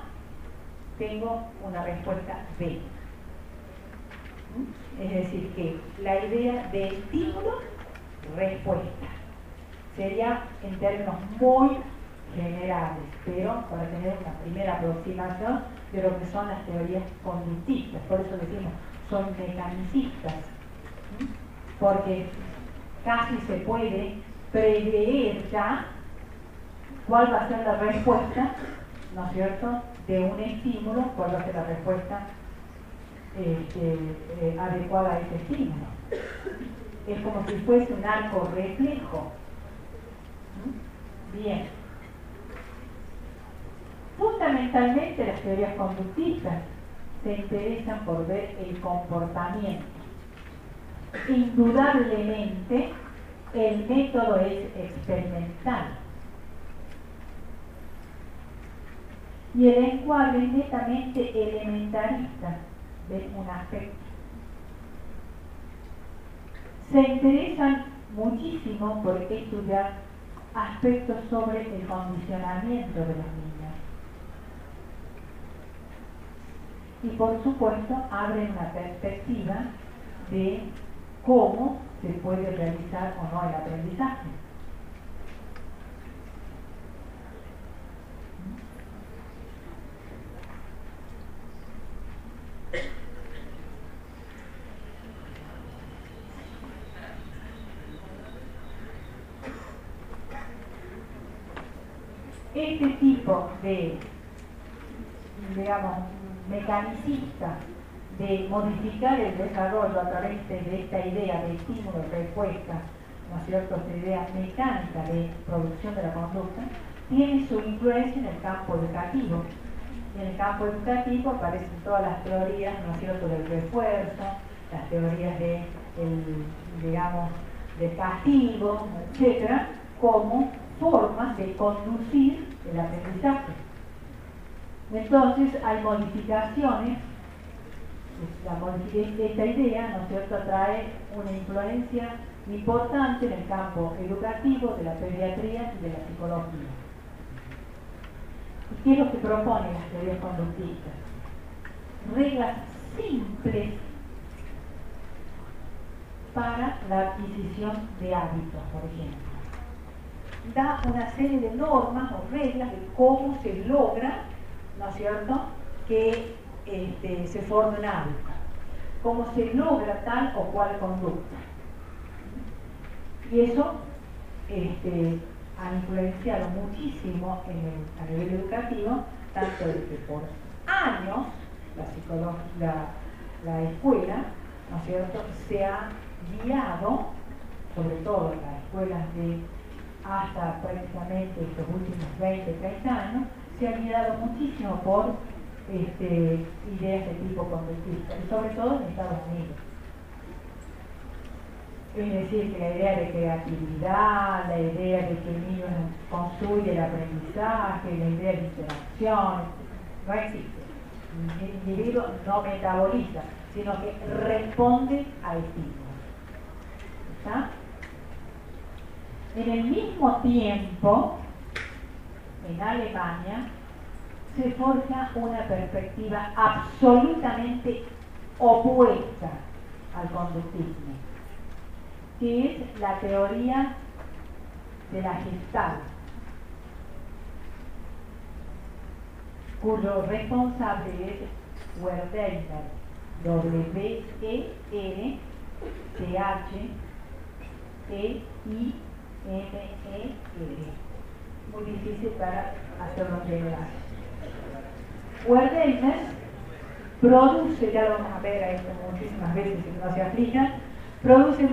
tengo una respuesta B. Es decir, que la idea de estímulo-respuesta sería en términos muy generales, pero para tener una primera aproximación de lo que son las teorías conductistas. Por eso decimos, son mecanicistas, porque casi se puede prever ya cuál va a ser la respuesta, ¿no es cierto?, de un estímulo, cuál va a ser la respuesta adecuada a ese estímulo. Es como si fuese un arco reflejo. Bien. Fundamentalmente las teorías conductistas se interesan por ver el comportamiento. Indudablemente el método es experimental y el encuadre es netamente elementarista de un aspecto. Se interesan muchísimo por estudiar aspectos sobre el condicionamiento de los niños. Y por supuesto abren una perspectiva de cómo se puede realizar o no el aprendizaje. Este tipo de, digamos, mecanicista de modificar el desarrollo a través de esta idea de estímulo y respuesta, ¿no es cierto?, esta idea mecánica de producción de la conducta, tiene su influencia en el campo educativo. Y en el campo educativo aparecen todas las teorías, ¿no es cierto?, del refuerzo, las teorías de, digamos, del castigo, etcétera, como formas de conducir el aprendizaje. Entonces hay modificaciones. Esta idea, ¿no es cierto?, trae una influencia importante en el campo educativo, de la pediatría y de la psicología. ¿Y qué es lo que proponen las teorías conductistas? Reglas simples para la adquisición de hábitos, por ejemplo. Da una serie de normas o reglas de cómo se logra, ¿no es cierto?, que se forme un hábito, cómo se logra tal o cual conducta. Y eso ha influenciado muchísimo a nivel educativo, tanto de que por años la escuela, ¿no es cierto?, se ha guiado, sobre todo en las escuelas de hasta prácticamente estos últimos 20, 30 años, se ha guiado muchísimo por ideas de tipo conductista, y sobre todo en Estados Unidos. Es decir, que la idea de creatividad, la idea de que el niño construye el aprendizaje, la idea de interacción, no existe. El individuo no metaboliza, sino que responde a estímulos. ¿Está? En el mismo tiempo, en Alemania, se forja una perspectiva absolutamente opuesta al conductismo, que es la teoría de la Gestalt, cuyo responsable es Wertheimer, W-E-R-T-H-E-I-M-E-R, muy difícil para hacerlo en general. Wertheimer produce, ya lo vamos a ver a esto muchísimas veces si no se aplica, produce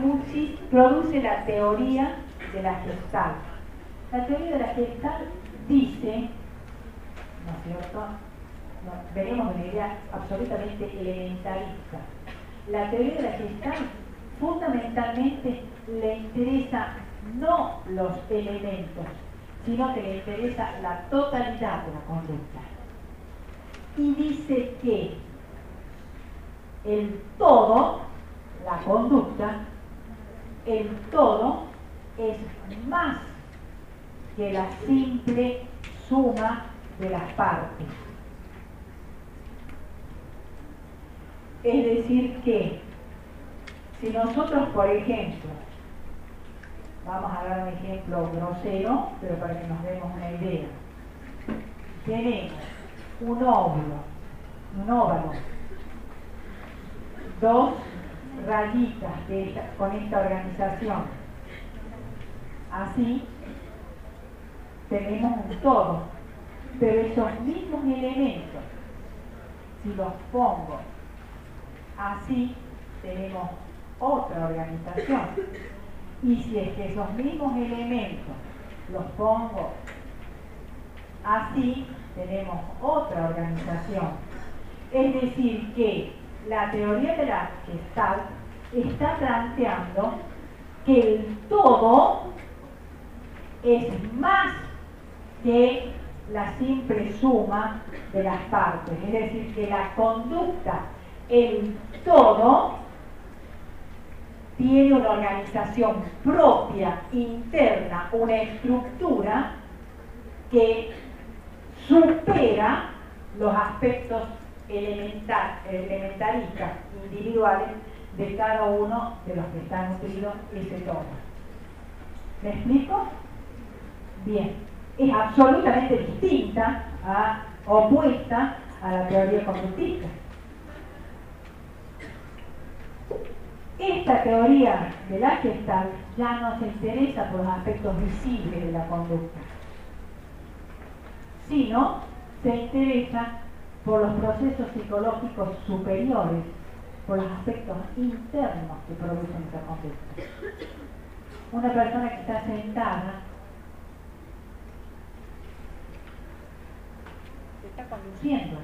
la teoría de la Gestalt. La teoría de la Gestalt dice, ¿no es cierto?, venimos de una idea absolutamente elementalista. La teoría de la Gestalt fundamentalmente le interesa no los elementos, sino que le interesa la totalidad de la conducta. Y dice que el todo, la conducta, el todo es más que la simple suma de las partes. Es decir que si nosotros, por ejemplo, vamos a dar un ejemplo grosero, pero para que nos demos una idea, tenemos un óvalo, dos rayitas con esta organización, así tenemos un todo, pero esos mismos elementos, si los pongo así, tenemos otra organización, y si es que esos mismos elementos los pongo así, tenemos otra organización. Es decir que la teoría de la Gestalt está planteando que el todo es más que la simple suma de las partes, es decir, que la conducta, el todo, tiene una organización propia, interna, una estructura que supera los aspectos elementaristas, individuales, de cada uno de los que están nutridos ese todo. ¿Me explico? Bien. Es absolutamente distinta, opuesta a la teoría conductista. Esta teoría de la Gestalt ya no se interesa por los aspectos visibles de la conducta, sino se interesa por los procesos psicológicos superiores, por los aspectos internos que producen esa conducta. Una persona que está sentada se está conduciendo.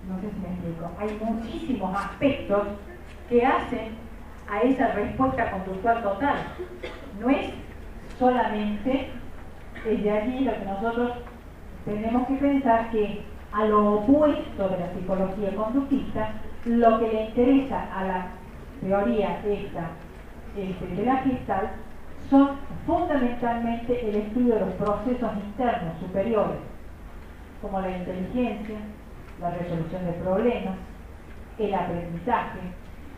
No sé si me explico. Hay muchísimos aspectos que hacen a esa respuesta conductual total. No es solamente desde allí lo que nosotros tenemos que pensar que a lo opuesto de la psicología conductista, lo que le interesa a la teoría esta de la Gestalt son fundamentalmente el estudio de los procesos internos superiores, como la inteligencia, la resolución de problemas, el aprendizaje,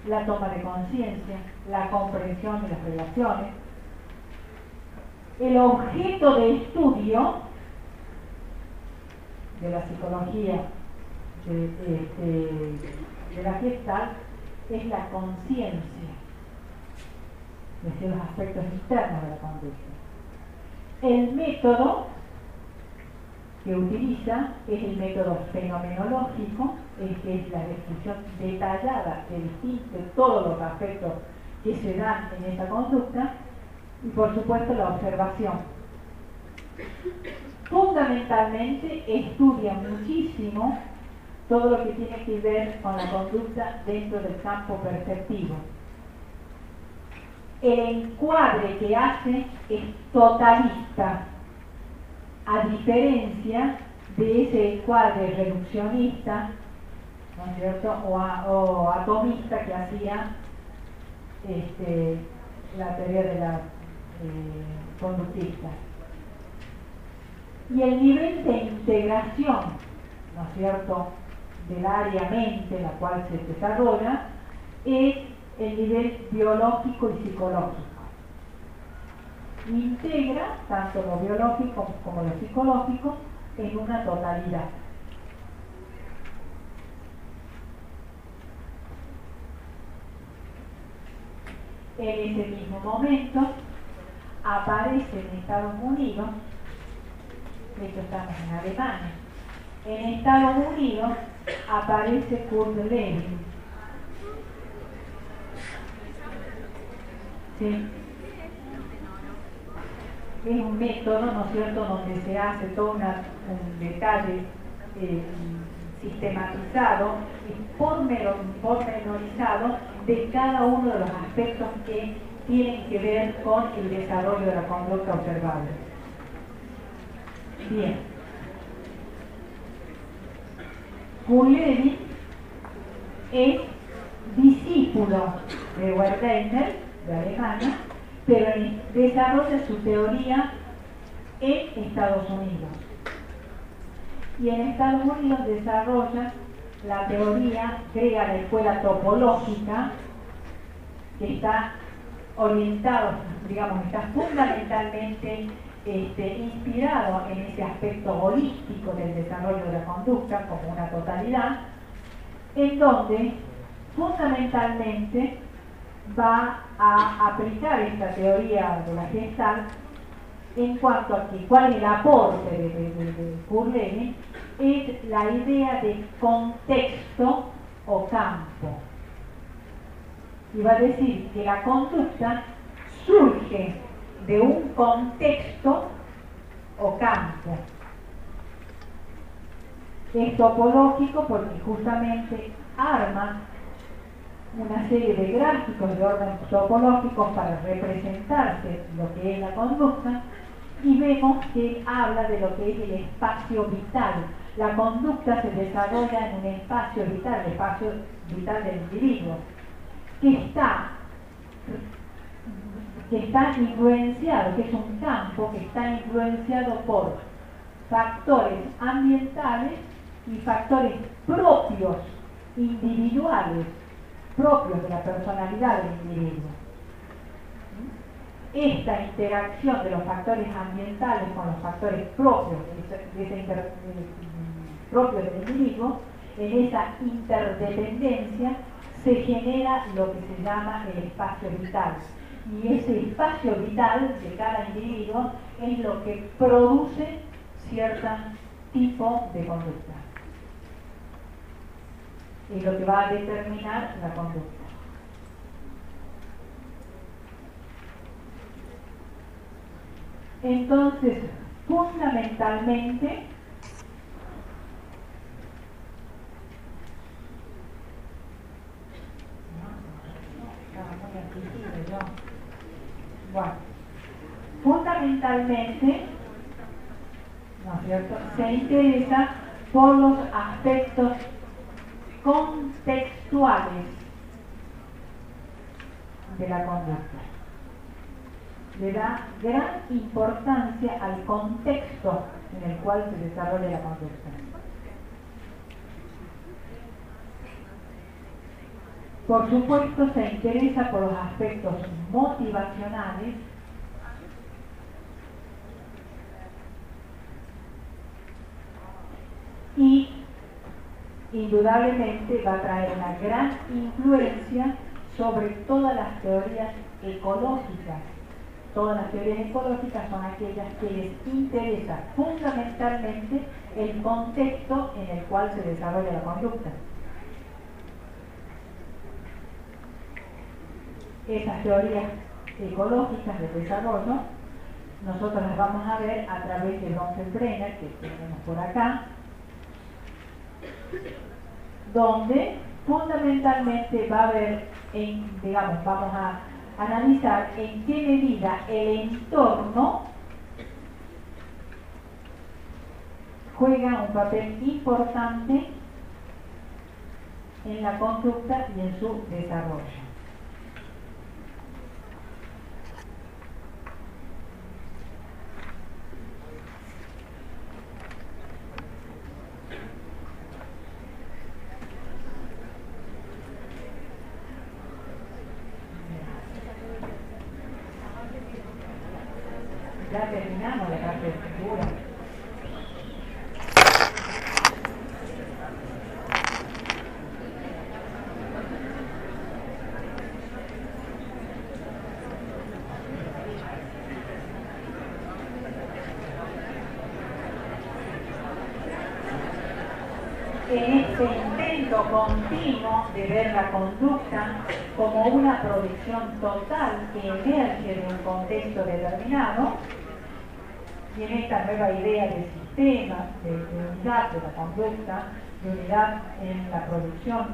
la toma de conciencia, la comprensión de las relaciones. El objeto de estudio de la psicología de la Gestalt es la conciencia, es decir, los aspectos internos de la conducta. El método que utiliza es el método fenomenológico, que es la descripción detallada de todos los aspectos que se dan en esa conducta, y por supuesto la observación. Fundamentalmente estudia muchísimo todo lo que tiene que ver con la conducta dentro del campo perceptivo. El encuadre que hace es totalista, a diferencia de ese encuadre reduccionista, ¿no es cierto?, o atomista que hacía la teoría de la conductista. Y el nivel de integración, ¿no es cierto?, del área mente, la cual se desarrolla, es el nivel biológico y psicológico. Integra tanto lo biológico como lo psicológico en una totalidad. En ese mismo momento aparece en Estados Unidos, de hecho estamos en Alemania, en Estados Unidos aparece Kurt Lewin. ¿Sí? Es un método, ¿no es cierto?, donde se hace todo un detalle sistematizado y pormenorizado de cada uno de los aspectos que tienen que ver con el desarrollo de la conducta observable. Bien. Kurt Lewin es discípulo de Wertheimer, de Alemania, pero desarrolla su teoría en Estados Unidos. Y en Estados Unidos desarrolla la teoría, crea la escuela topológica, que está orientado, digamos, está fundamentalmente inspirado en ese aspecto holístico del desarrollo de la conducta como una totalidad, en donde fundamentalmente va a aplicar esta teoría de la Gestalt en cuanto a que cuál es el aporte de Kurt Lewin, es la idea de contexto o campo. Y va a decir que la conducta surge de un contexto o campo. Es topológico porque justamente arma una serie de gráficos de orden topológicos para representarse lo que es la conducta, y vemos que habla de lo que es el espacio vital. La conducta se desarrolla en un espacio vital, el espacio vital del individuo, que está influenciado, que es un campo que está influenciado por factores ambientales y factores propios, individuales, propios de la personalidad del individuo. Esta interacción de los factores ambientales con los factores propios propios del individuo, en esa interdependencia se genera lo que se llama el espacio vital. Y ese espacio vital de cada individuo es lo que produce cierto tipo de conducta. Es lo que va a determinar la conducta. Entonces, fundamentalmente, fundamentalmente, no cierto?, se interesa por los aspectos contextuales de la conducta. Le da gran importancia al contexto en el cual se desarrolla la conducta. Por supuesto, se interesa por los aspectos motivacionales y indudablemente va a traer una gran influencia sobre todas las teorías ecológicas. Todas las teorías ecológicas son aquellas que les interesa fundamentalmente el contexto en el cual se desarrolla la conducta. Esas teorías ecológicas de desarrollo nosotros las vamos a ver a través de Bronfenbrenner, que tenemos por acá, donde fundamentalmente va a haber, digamos, vamos a analizar en qué medida el entorno juega un papel importante en la conducta y en su desarrollo. Ya terminamos la parte de figura. En este intento continuo de ver la conducta como una proyección total que emerge de un contexto determinado, y en esta nueva idea de sistema, de unidad de la conducta, de unidad en la producción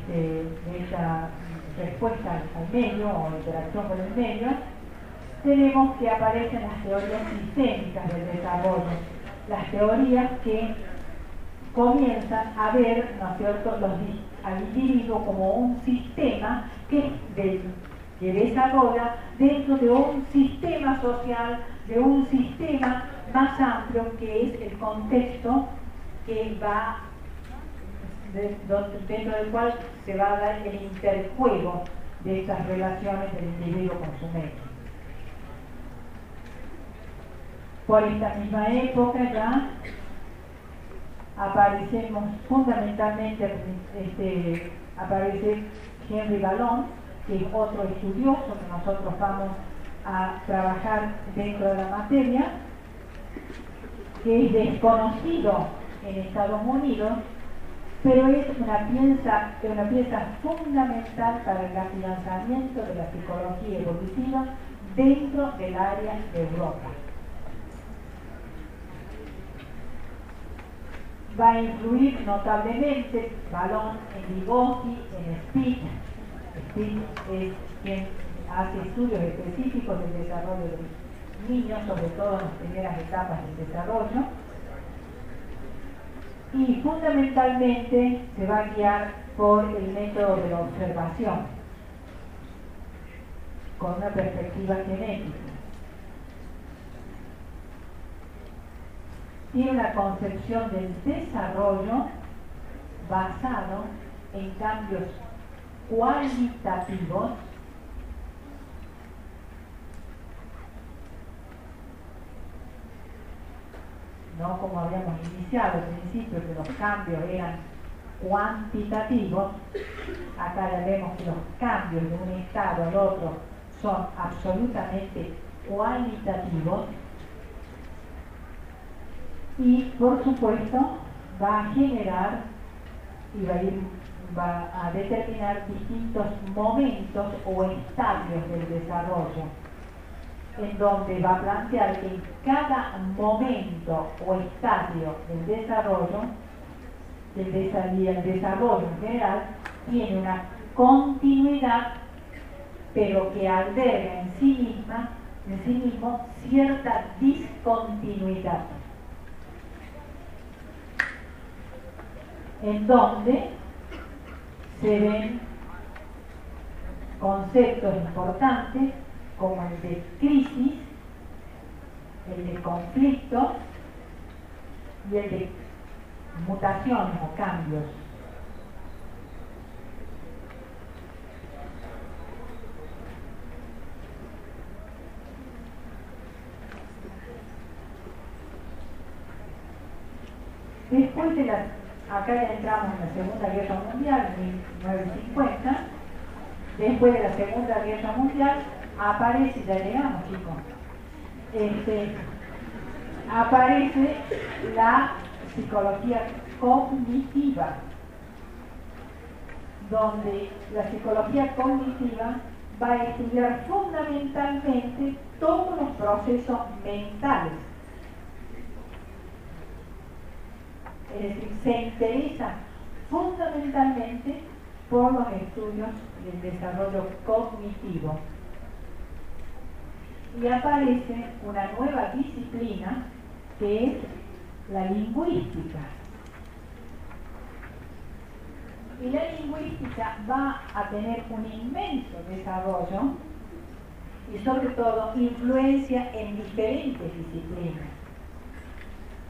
de esta respuesta al medio o interacción con el medio, tenemos que aparecen las teorías sistémicas del desarrollo, las teorías que comienzan a ver, ¿no es cierto?, al individuo como un sistema que desarrolla dentro de un sistema social, de un sistema más amplio que es el contexto que va dentro del cual se va a dar el interjuego de estas relaciones del individuo con su medio. Por esta misma época ya aparecemos fundamentalmente, aparece Henry Vallon, que es otro estudioso que nosotros vamos a trabajar dentro de la materia, que es desconocido en Estados Unidos, pero es una pieza fundamental para el afianzamiento de la psicología evolutiva dentro del área de Europa. Va a influir notablemente Vallon en Vygotsky, en Spitz. Spitz es quien hace estudios específicos del desarrollo de los niños, sobre todo en las primeras etapas del desarrollo, y fundamentalmente se va a guiar por el método de la observación, con una perspectiva genética. Tiene una concepción del desarrollo basado en cambios cualitativos no como habíamos iniciado al principio, que los cambios eran cuantitativos. Acá ya vemos que los cambios de un estado al otro son absolutamente cualitativos. Y por supuesto va a generar y va a determinar distintos momentos o estadios del desarrollo, en donde va a plantear que en cada momento o estadio del desarrollo, el desarrollo en general tiene una continuidad, pero que alberga en sí mismo cierta discontinuidad. en donde se ven conceptos importantes como el de crisis, el de conflicto y el de mutaciones o cambios. Después de acá ya entramos en la Segunda Guerra Mundial, en 1950, después de la Segunda Guerra Mundial aparece, ya llegamos chicos, aparece la psicología cognitiva, donde la psicología cognitiva va a estudiar fundamentalmente todos los procesos mentales. Es decir, se interesa fundamentalmente por los estudios del desarrollo cognitivo. Y aparece una nueva disciplina que es la lingüística. Y la lingüística va a tener un inmenso desarrollo y sobre todo influencia en diferentes disciplinas.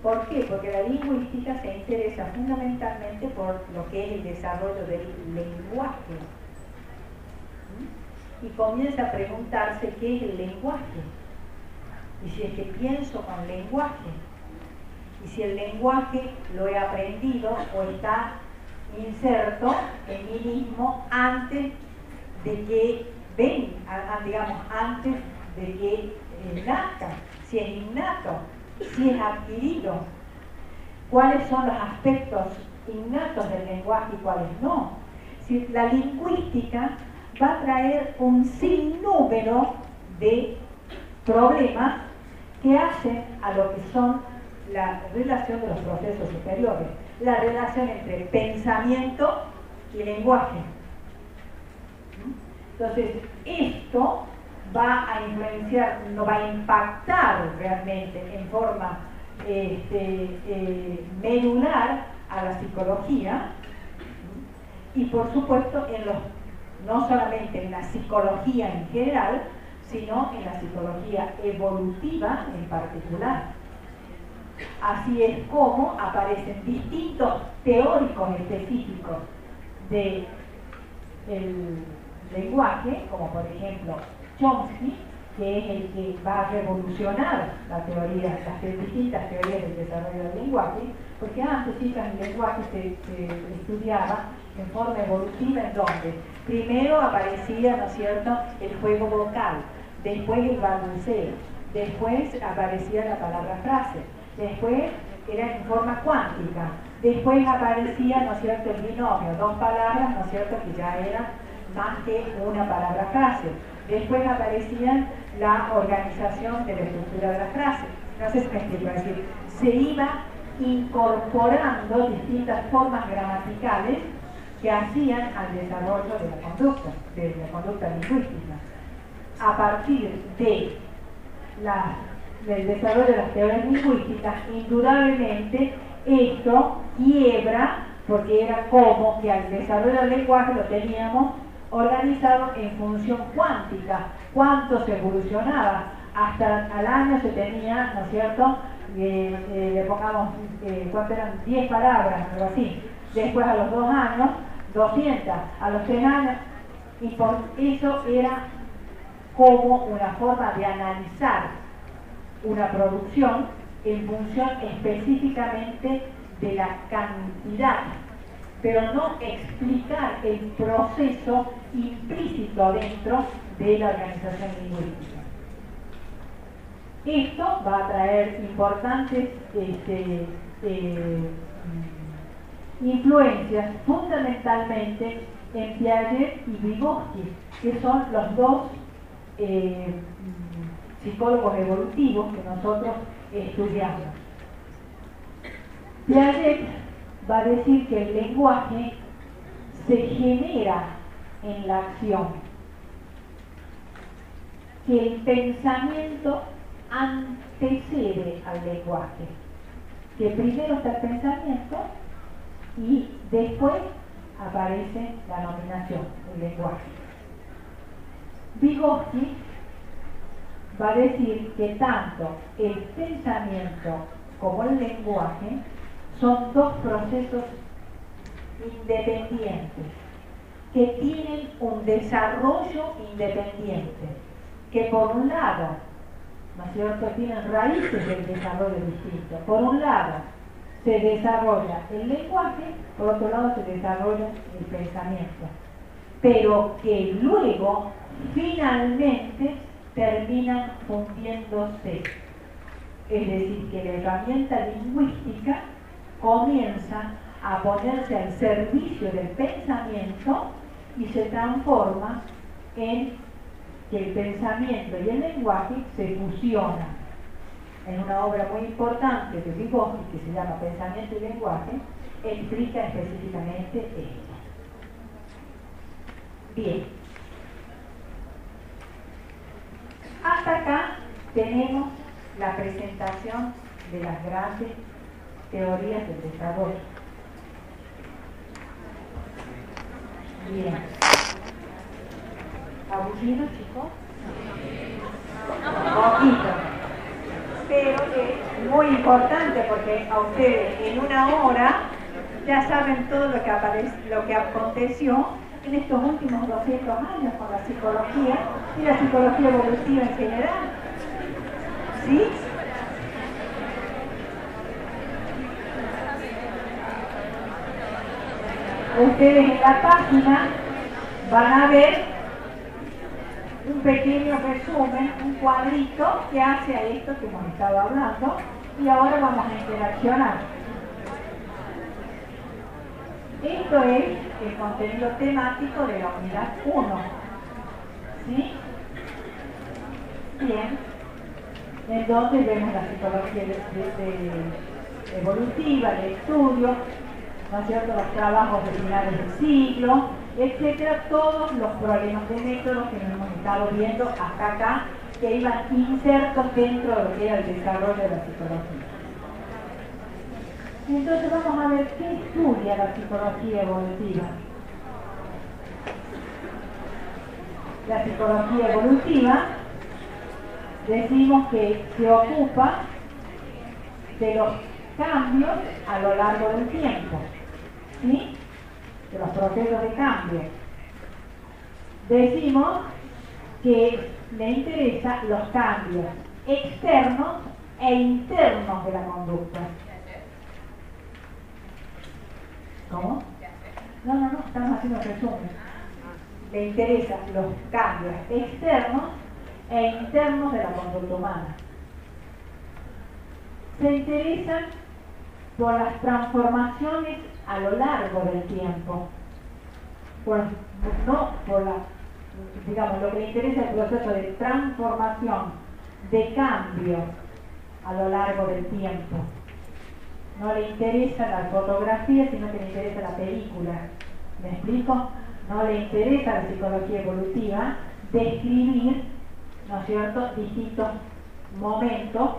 ¿Por qué? Porque la lingüística se interesa fundamentalmente por lo que es el desarrollo del lenguaje. Y comienza a preguntarse qué es el lenguaje. Y si es que pienso con lenguaje. Y si el lenguaje lo he aprendido o está inserto en mí mismo antes de que digamos, antes de que nazca. Si es innato, si es adquirido, cuáles son los aspectos innatos del lenguaje y cuáles no. Si la lingüística va a traer un sinnúmero de problemas que hacen a lo que son la relación de los procesos superiores, la relación entre pensamiento y lenguaje. Entonces, esto va a influenciar, no va a impactar realmente en forma medular a la psicología y por supuesto no solamente en la psicología en general, sino en la psicología evolutiva en particular. Así es como aparecen distintos teóricos específicos del lenguaje, como por ejemplo Chomsky, que es el que va a revolucionar las distintas teorías del desarrollo del lenguaje, porque antes el lenguaje se estudiaba en forma evolutiva, en donde primero aparecía, ¿no es cierto?, el juego vocal, después el balbuceo, después aparecía la palabra frase, después era en forma cuántica, después aparecía, ¿no es cierto?, el binomio, dos palabras, ¿no es cierto?, que ya eran más que una palabra frase. Después aparecía la organización de la estructura de la frase. No sé si me explico, es decir, se iba incorporando distintas formas gramaticales que hacían al desarrollo de la conducta lingüística. A partir del desarrollo de las teorías lingüísticas, indudablemente esto quiebra, porque era como que al desarrollo del lenguaje lo teníamos organizado en función cuántica, cuánto se evolucionaba, hasta al año se tenía, ¿no es cierto?, le pongamos, ¿cuánto eran? 10 palabras, algo así, después a los 2 años, 200, a los 3 años, y por eso era como una forma de analizar una producción en función específicamente de la cantidad, pero no explicar el proceso implícito dentro de la organización lingüística. Esto va a traer importantes influencias, fundamentalmente en Piaget y Vygotsky, que son los dos psicólogos evolutivos que nosotros estudiamos. Piaget va a decir que el lenguaje se genera en la acción, que el pensamiento antecede al lenguaje, que primero está el pensamiento y después aparece la nominación, el lenguaje. Vygotsky va a decir que tanto el pensamiento como el lenguaje son dos procesos independientes, que tienen un desarrollo independiente, que por un lado, ¿no es cierto?, tienen raíces del desarrollo distinto. Por un lado se desarrolla el lenguaje, por otro lado se desarrolla el pensamiento, pero que luego finalmente terminan fundiéndose. Es decir, que la herramienta lingüística comienza a ponerse al servicio del pensamiento y se transforma en que el pensamiento y el lenguaje se fusionan. En una obra muy importante de Vygotsky, que se llama Pensamiento y Lenguaje, explica específicamente esto. Bien. Hasta acá tenemos la presentación de las grandes teorías del desarrollo. Bien. ¿Aburrido, chicos? Poquito. Pero es muy importante porque a ustedes en una hora ya saben todo lo que aconteció en estos últimos 200 años con la psicología y la psicología evolutiva en general. ¿Sí? Ustedes en la página van a ver un pequeño resumen, un cuadrito que hace a esto que hemos estado hablando, y ahora vamos a interaccionar. Esto es el contenido temático de la unidad 1. ¿Sí? Bien. En donde vemos la psicología evolutiva, de estudio, ¿no es cierto?, los trabajos de finales del siglo, etcétera, todos los problemas de métodos que nos hemos estado viendo hasta acá, que iban insertos dentro de lo que era el desarrollo de la psicología. Entonces vamos a ver qué estudia la psicología evolutiva. La psicología evolutiva, decimos que se ocupa de los cambios a lo largo del tiempo, ¿sí?, de los procesos de cambio. Decimos que le interesan los cambios externos e internos de la conducta. ¿Cómo? No, estamos haciendo un resumen. Le interesan los cambios externos e internos de la conducta humana. Se interesan por las transformaciones a lo largo del tiempo, no por digamos, lo que le interesa es el proceso de transformación, de cambio a lo largo del tiempo. No le interesa la fotografía, sino que le interesa la película. ¿Me explico? No le interesa la psicología evolutiva describir, ¿no es cierto?, distintos momentos,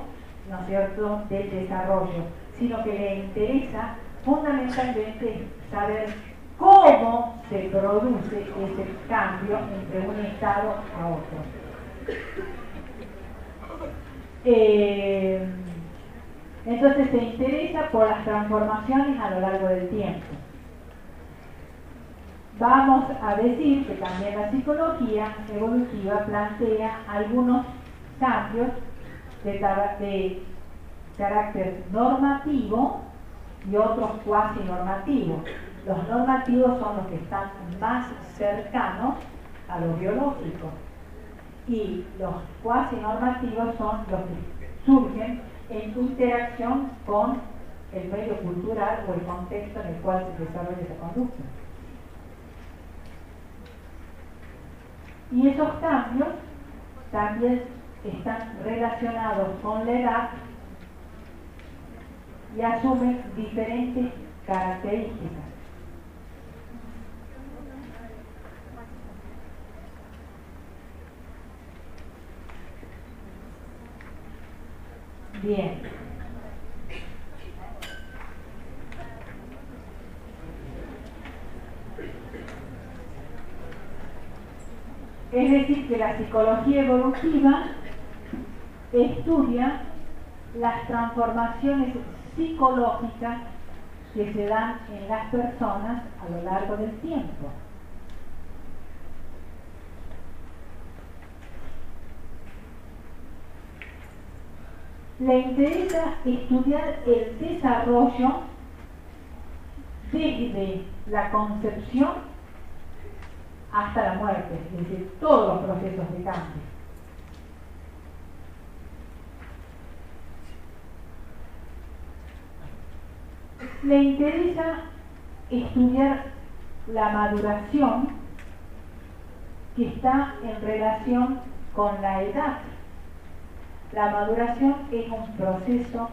¿no es cierto?, del desarrollo, sino que le interesa fundamentalmente saber cómo se produce ese cambio entre un estado a otro. Entonces se interesa por las transformaciones a lo largo del tiempo. Vamos a decir que también la psicología evolutiva plantea algunos cambios de carácter normativo y otros cuasi normativos. Los normativos son los que están más cercanos a lo biológico y los cuasi normativos son los que surgen en interacción con el medio cultural o el contexto en el cual se desarrolla esa conducta. Y esos cambios también están relacionados con la edad y asumen diferentes características. Bien. Es decir, que la psicología evolutiva estudia las transformaciones psicológicas que se dan en las personas a lo largo del tiempo. Le interesa estudiar el desarrollo desde la concepción hasta la muerte, es decir, todos los procesos de cambio. Le interesa estudiar la maduración que está en relación con la edad. La maduración es un proceso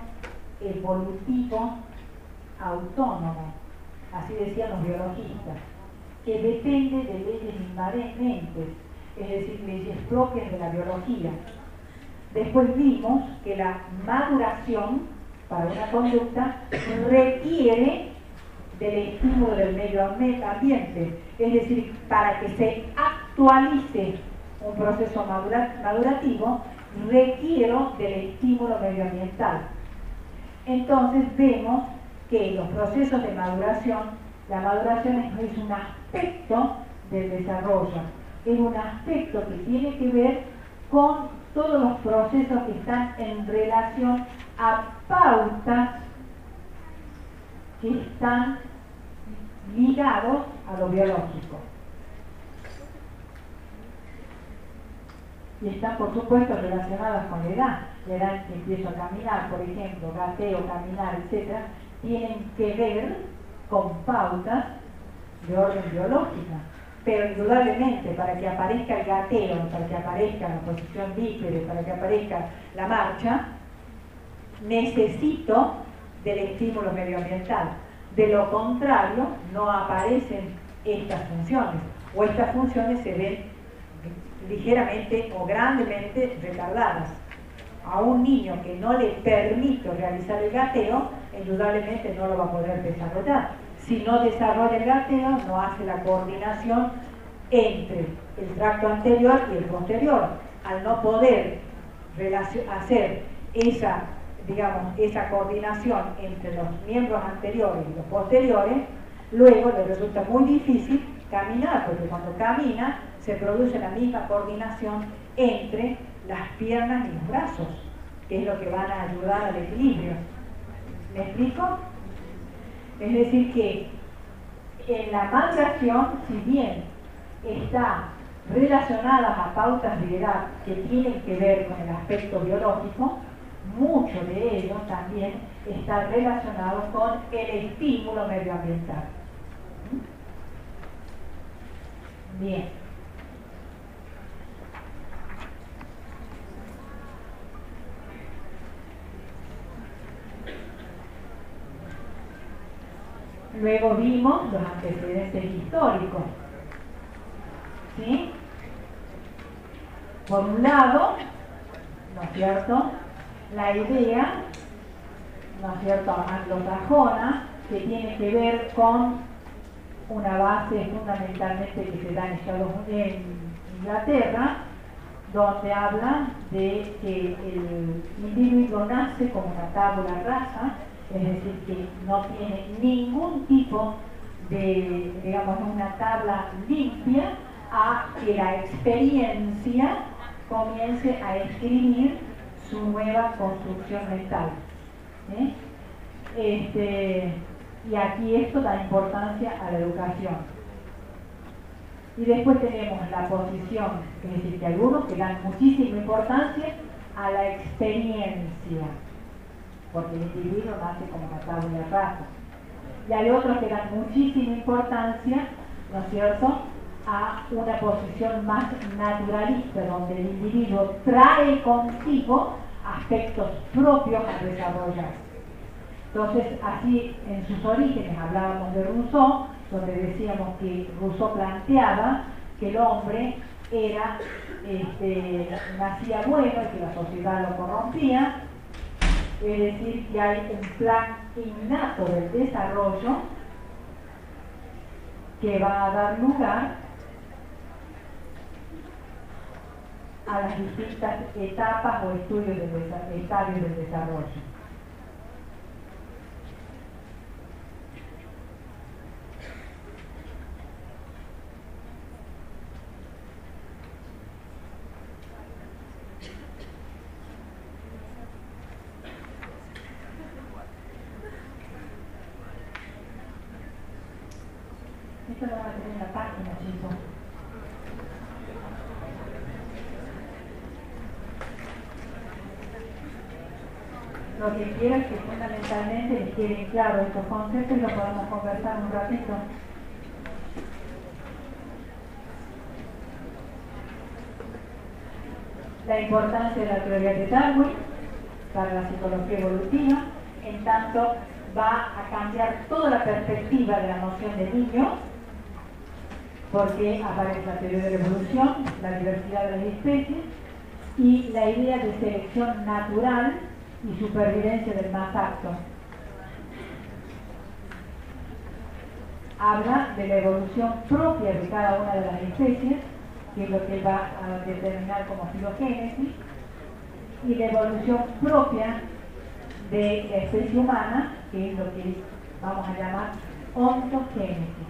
evolutivo autónomo, así decían los biologistas, que depende de leyes inmanentes, es decir, leyes propias de la biología. Después vimos que la maduración para una conducta requiere del estímulo del medio ambiente, es decir, para que se actualice un proceso madurativo, requiero del estímulo medioambiental. Entonces vemos que los procesos de maduración, la maduración es un aspecto del desarrollo, es un aspecto que tiene que ver con todos los procesos que están en relación a pautas que están ligados a lo biológico. Y están, por supuesto, relacionadas con la edad en que empiezo a caminar, por ejemplo, gateo, caminar, etc., tienen que ver con pautas de orden biológica. Pero indudablemente, para que aparezca el gateo, para que aparezca la posición bípede, para que aparezca la marcha, necesito del estímulo medioambiental. De lo contrario, no aparecen estas funciones, o estas funciones se ven ligeramente o grandemente retardadas. A un niño que no le permito realizar el gateo, indudablemente no lo va a poder desarrollar. Si no desarrolla el gateo, no hace la coordinación entre el tracto anterior y el posterior. Al no poder hacer esa, digamos, esa coordinación entre los miembros anteriores y los posteriores, luego le resulta muy difícil caminar, porque cuando camina se produce la misma coordinación entre las piernas y los brazos, que es lo que van a ayudar al equilibrio. ¿Me explico? Es decir que en la maduración, si bien está relacionada a pautas de edad que tienen que ver con el aspecto biológico, mucho de ello también está relacionado con el estímulo medioambiental. Bien. Luego vimos los antecedentes históricos. ¿Sí? Por un lado, ¿no es cierto?, la idea, ¿no es cierto?, anglosajona, que tiene que ver con una base fundamentalmente que se da en Inglaterra, donde habla de que el individuo nace como una tabula rasa, es decir, que no tiene ningún tipo de, digamos, una tabla limpia, a que la experiencia comience a escribir su nueva construcción mental. Y aquí esto da importancia a la educación. Y después tenemos la posición, es decir, que algunos que dan muchísima importancia a la experiencia, porque el individuo nace como una tabla rasa. Y hay otros que dan muchísima importancia, ¿no es cierto?, a una posición más naturalista, donde el individuo trae consigo aspectos propios a desarrollar. Entonces, así en sus orígenes hablábamos de Rousseau, donde decíamos que Rousseau planteaba que el hombre era, nacía bueno y que la sociedad lo corrompía, es decir, que hay un plan innato del desarrollo que va a dar lugar a las distintas etapas o estadios del desarrollo. Esto lo van a tener en la página, chicos. Lo que quiero es que fundamentalmente les queden claros estos conceptos y lo podamos conversar un ratito. La importancia de la teoría de Darwin para la psicología evolutiva, en tanto va a cambiar toda la perspectiva de la noción de niño, porque aparece la teoría de la evolución, la diversidad de las especies y la idea de selección natural y supervivencia del más apto. Habla de la evolución propia de cada una de las especies, que es lo que va a determinar como filogénesis, y la evolución propia de la especie humana, que es lo que vamos a llamar ontogénesis.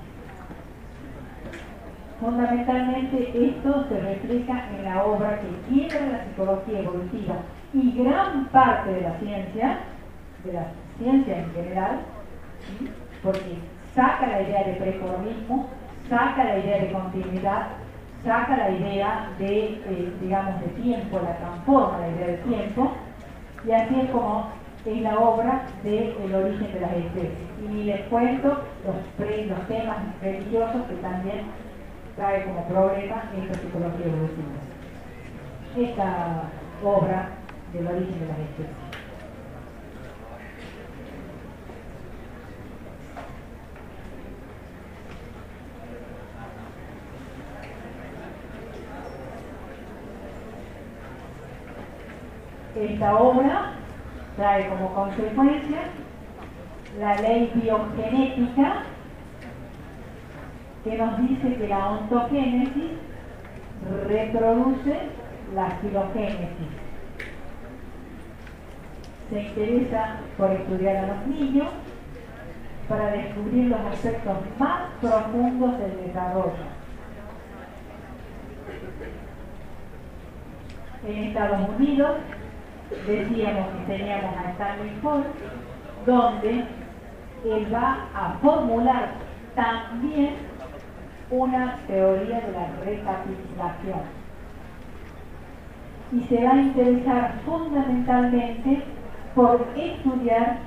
Fundamentalmente esto se refleja en la obra que tiene la psicología evolutiva y gran parte de la ciencia en general, ¿sí? Porque saca la idea de preformismo, saca la idea de continuidad, saca la idea de, digamos, de tiempo, la transforma la idea de tiempo, y así es como es la obra de El origen de las especies. Y ni les cuento los temas religiosos que también trae como problema esta psicología evolutiva. Esta obra del origen de las especies. Esta obra trae como consecuencia la ley biogenética, que nos dice que la ontogénesis reproduce la filogénesis. Se interesa por estudiar a los niños para descubrir los aspectos más profundos del desarrollo. En Estados Unidos decíamos que teníamos a Stanley Hall, donde él va a formular también una teoría de la recapitulación y se va a interesar fundamentalmente por estudiar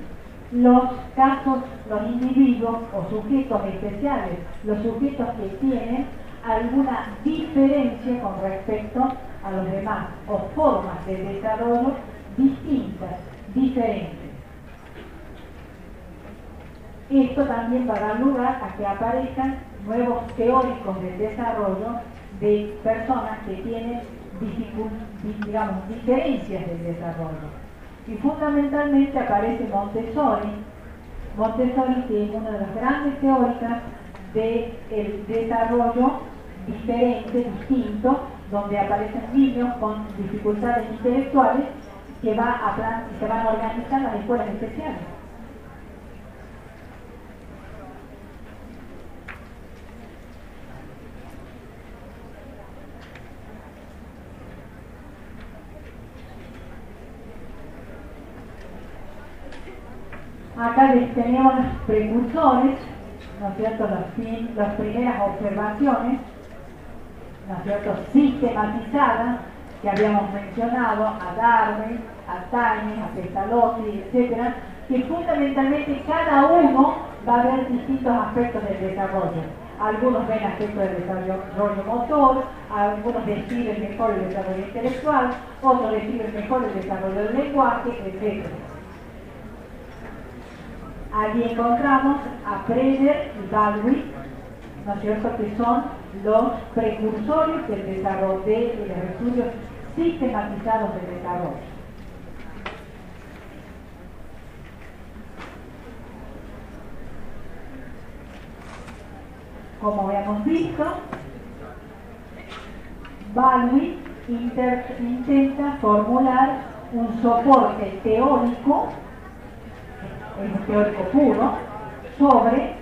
los casos, los individuos o sujetos especiales, los sujetos que tienen alguna diferencia con respecto a los demás o formas de desarrollo distintas, diferentes. Esto también va a dar lugar a que aparezcan nuevos teóricos del desarrollo de personas que tienen digamos, diferencias del desarrollo. Y fundamentalmente aparece Montessori, que es una de las grandes teóricas del desarrollo diferente, distinto, donde aparecen niños con dificultades intelectuales que se van a organizar las escuelas especiales. Acá tenemos los precursores, ¿no es cierto?, las primeras observaciones, ¿no es cierto?, sistematizadas, que habíamos mencionado, a Darwin, a Taine, a Pestalozzi, etc., que fundamentalmente cada uno va a ver distintos aspectos del desarrollo. Algunos ven aspectos del desarrollo motor, algunos describen mejor el desarrollo intelectual, otros describen mejor el desarrollo del lenguaje, etc. Allí encontramos a Preller y Baldwin, ¿no es cierto?, que son los precursores del desarrollo, de los estudios sistematizados del desarrollo. Como habíamos visto, Baldwin intenta formular un soporte teórico, teórico puro, sobre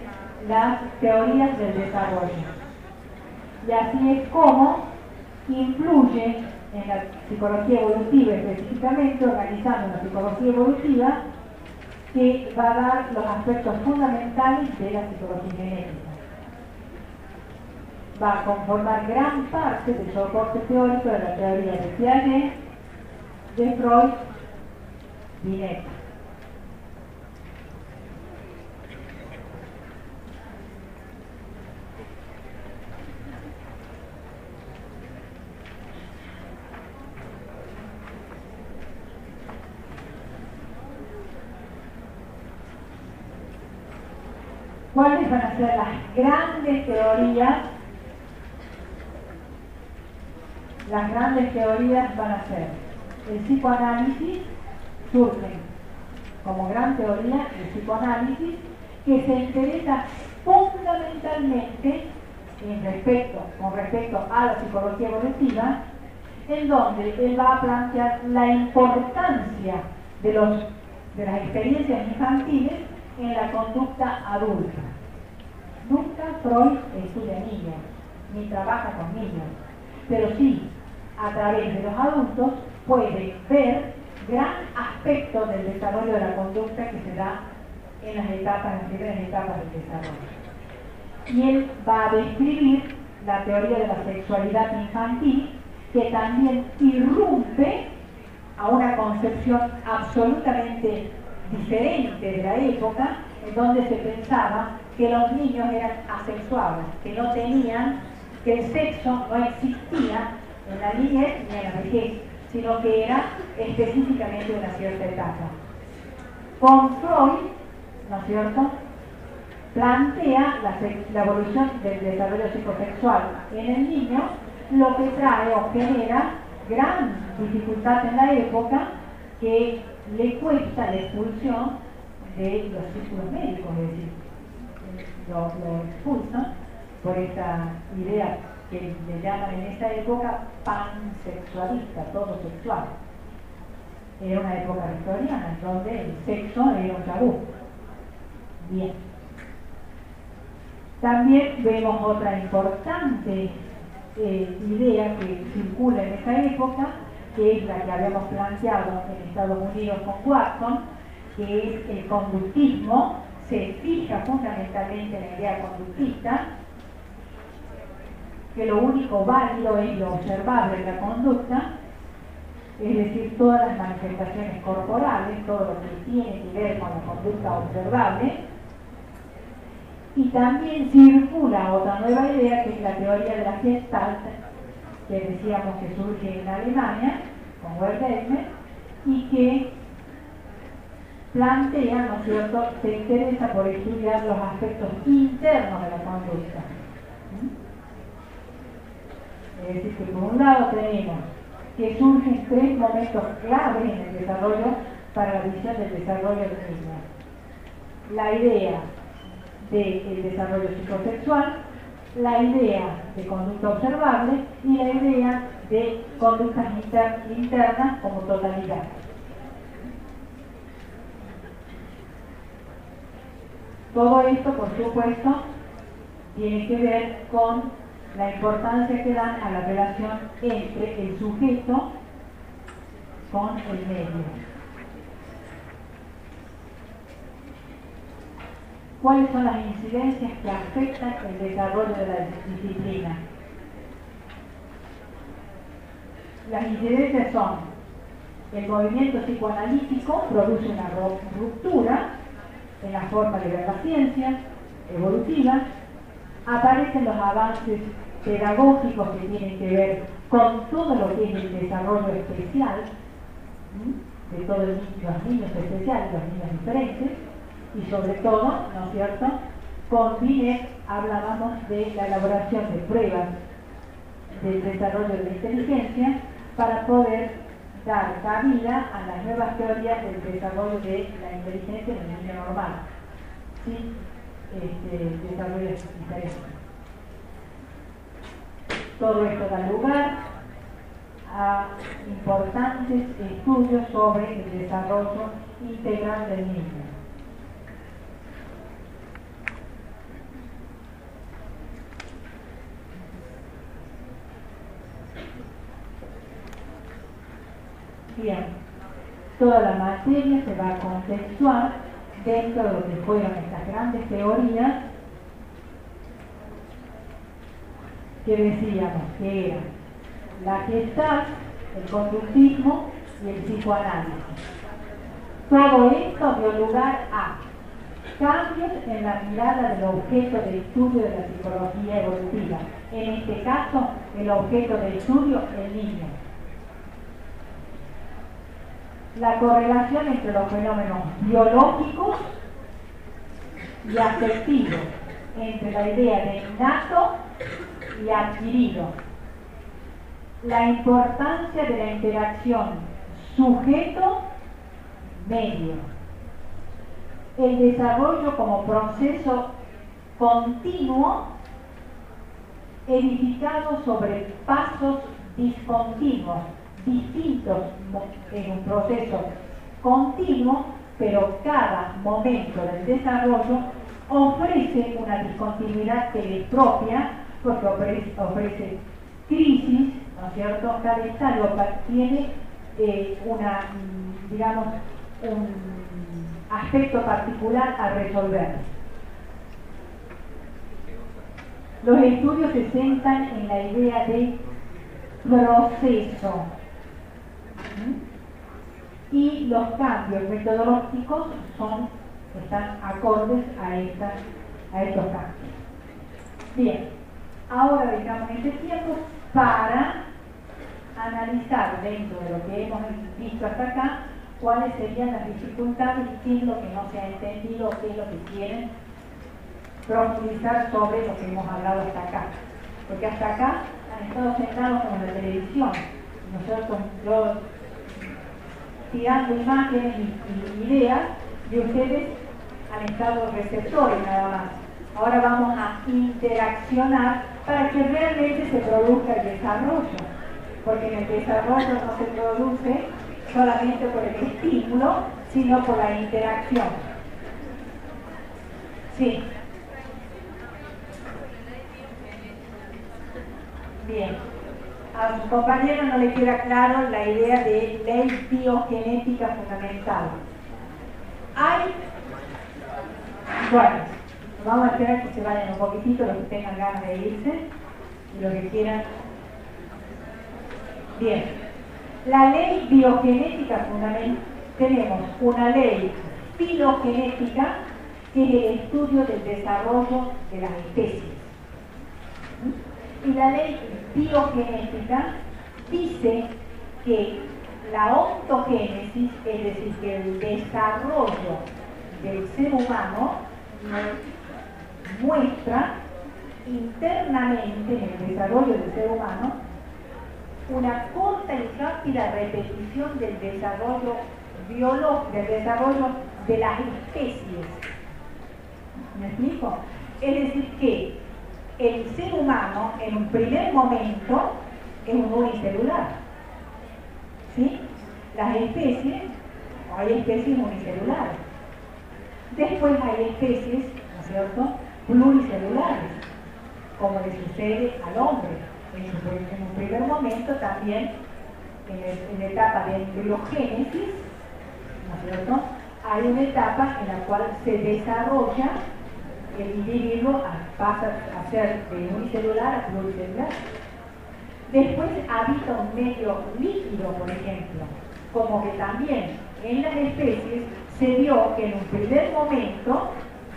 las teorías del desarrollo. Y así es como influye en la psicología evolutiva, específicamente organizando una psicología evolutiva que va a dar los aspectos fundamentales de la psicología genética. Va a conformar gran parte del soporte teórico de la teoría de Piaget, de Freud, Binet. ¿Cuáles van a ser las grandes teorías? Las grandes teorías van a ser el psicoanálisis, surge como gran teoría el psicoanálisis, que se interesa fundamentalmente con respecto a la psicología evolutiva, en donde él va a plantear la importancia de las experiencias infantiles en la conducta adulta. Nunca Freud estudia niños, ni trabaja con niños, pero sí, a través de los adultos, puede ver gran aspecto del desarrollo de la conducta que se da en las primeras etapas del desarrollo. Y él va a describir la teoría de la sexualidad infantil, que también irrumpe a una concepción absolutamente diferente de la época, en donde se pensaba que los niños eran asexuables, que no tenían, que el sexo no existía en la niñez ni en la vejez, sino que era específicamente de una cierta etapa. Con Freud, ¿no es cierto?, plantea la evolución del desarrollo psicosexual en el niño, lo que trae o genera gran dificultad en la época, que le cuesta la expulsión de los círculos médicos, es decir, lo expulsan por esta idea que le llaman en esa época pansexualista, todo sexual. Era una época victoriana, donde el sexo era un tabú. Bien. También vemos otra importante idea que circula en esa época, que es la que habíamos planteado en Estados Unidos con Watson, que es el conductismo. Se fija fundamentalmente en la idea conductista, que lo único válido es lo observable en la conducta, es decir, todas las manifestaciones corporales, todo lo que tiene que ver con la conducta observable. Y también circula otra nueva idea, que es la teoría de la Gestalt, que decíamos que surge en Alemania, con Wertheimer, y que plantea, ¿no es cierto?, se interesa por estudiar los aspectos internos de la conducta. Es decir, que por un lado tenemos que surgen tres momentos claves en el desarrollo para la visión del desarrollo del niño. La idea del desarrollo psicosexual, la idea de conducta observable y la idea de conductas internas como totalidad. Todo esto, por supuesto, tiene que ver con la importancia que dan a la relación entre el sujeto con el medio. ¿Cuáles son las incidencias que afectan el desarrollo de la disciplina? Las incidencias son: el movimiento psicoanalítico produce una ruptura en la forma de ver la ciencia evolutiva, aparecen los avances pedagógicos que tienen que ver con todo lo que es el desarrollo especial de todos los niños especiales, los niños diferentes, y sobre todo, ¿no es cierto?, con Binet hablábamos de la elaboración de pruebas del desarrollo de la inteligencia para poder dar cabida a las nuevas teorías del desarrollo de la inteligencia en el niño normal, sin desarrollos diferentes. Todo esto da lugar a importantes estudios sobre el desarrollo integral del niño. Bien, toda la materia se va a contextuar dentro de lo que fueron estas grandes teorías que decíamos que eran la Gestalt, el conductismo y el psicoanálisis. Todo esto dio lugar a cambios en la mirada del objeto de estudio de la psicología evolutiva. En este caso, el objeto de estudio, el niño. La correlación entre los fenómenos biológicos y afectivos, entre la idea de innato y adquirido. La importancia de la interacción sujeto-medio. El desarrollo como proceso continuo edificado sobre pasos discontinuos, distintos en un proceso continuo, pero cada momento del desarrollo ofrece una discontinuidad que le es propia, porque ofrece crisis, ¿no es cierto? Cada estadio tiene digamos, un aspecto particular a resolver. Los estudios se centran en la idea de proceso. Y los cambios metodológicos están acordes a estos cambios. Bien, ahora dejamos este tiempo para analizar dentro de lo que hemos visto hasta acá cuáles serían las dificultades y qué es lo que no se ha entendido, qué es lo que quieren profundizar sobre lo que hemos hablado hasta acá. Porque hasta acá han estado sentados como en la televisión, nosotros tirando imágenes y ideas, y ustedes han estado receptores nada más. Ahora vamos a interaccionar para que realmente se produzca el desarrollo, porque en el desarrollo no se produce solamente por el estímulo, sino por la interacción. Sí. Bien. A su compañero no le queda claro la idea de ley biogenética fundamental. Bueno, vamos a esperar que se vayan un poquitito los que tengan ganas de irse y los que quieran. Bien, la ley biogenética fundamental, tenemos una ley filogenética que es el estudio del desarrollo de las especies. Y la ley biogenética dice que la ontogénesis, es decir, que el desarrollo del ser humano muestra internamente en el desarrollo del ser humano una corta y rápida repetición del desarrollo biológico, del desarrollo de las especies. ¿Me explico? Es decir, que el ser humano en un primer momento es un unicelular. ¿Sí? Las especies, hay especies unicelulares. Después hay especies, ¿no es cierto?, pluricelulares, como le sucede al hombre. En un primer momento también, en la etapa de embriogénesis, ¿no es cierto?, hay una etapa en la cual se desarrolla el individuo, pasa a ser de unicelular a pluricelular. Después habita un medio líquido, por ejemplo, como que también en las especies se vio que en un primer momento